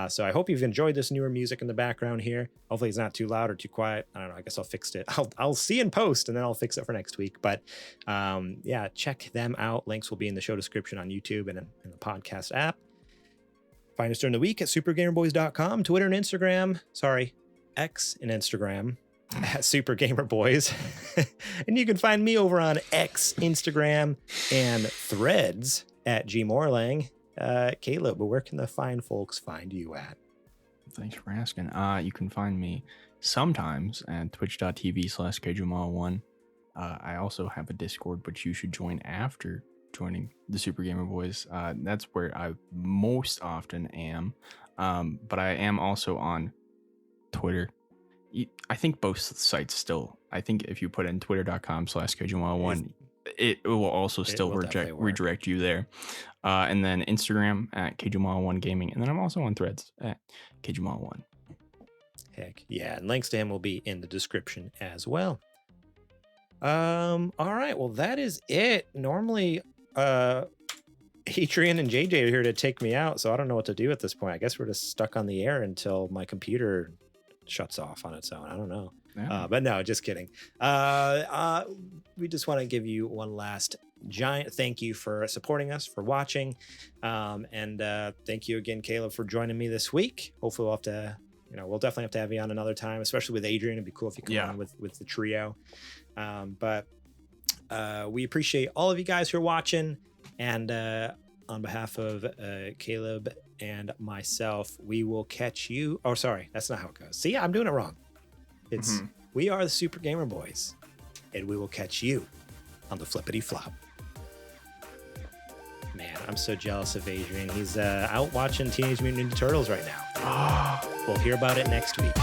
So I hope you've enjoyed this newer music in the background here. Hopefully it's not too loud or too quiet. I don't know. I guess I'll fix it. I'll see in post and then I'll fix it for next week. But yeah, check them out. Links will be in the show description on YouTube and in the podcast app. Find us during the week at supergamerboys.com, Twitter and Instagram. Sorry, X and Instagram at supergamerboys. And you can find me over on X, Instagram, and Threads at Morlang. Caleb, where can the fine folks find you at? Thanks for asking. You can find me sometimes at twitch.tv/kjumal1. I also have a Discord, which you should join after joining the Super Gamer Boys. That's where I most often am. But I am also on Twitter. I think both sites still. I think if you put in twitter.com/kjumal1, it will also still redirect you there. And then Instagram at kjumal1 gaming. And then I'm also on Threads at kjumal1. Heck yeah. And links to him will be in the description as well. All right. Well, that is it. Normally, Adrian and JJ are here to take me out, so I don't know what to do at this point. I guess we're just stuck on the air until my computer shuts off on its own. I don't know. Yeah. But no, just kidding. We just want to give you one last giant thank you for supporting us, for watching. And thank you again, Caleb, for joining me this week. Hopefully we'll have to, we'll definitely have to have you on another time, especially with Adrian. It'd be cool if you come on with the trio. But we appreciate all of you guys who are watching. And on behalf of Caleb and myself, we will catch you. Oh, sorry, that's not how it goes. See, I'm doing it wrong. It's we are the Super Gamer Boys, and we will catch you on the flippity flop. Man, I'm so jealous of Adrian. He's out watching Teenage Mutant Ninja Turtles right now. We'll hear about it next week.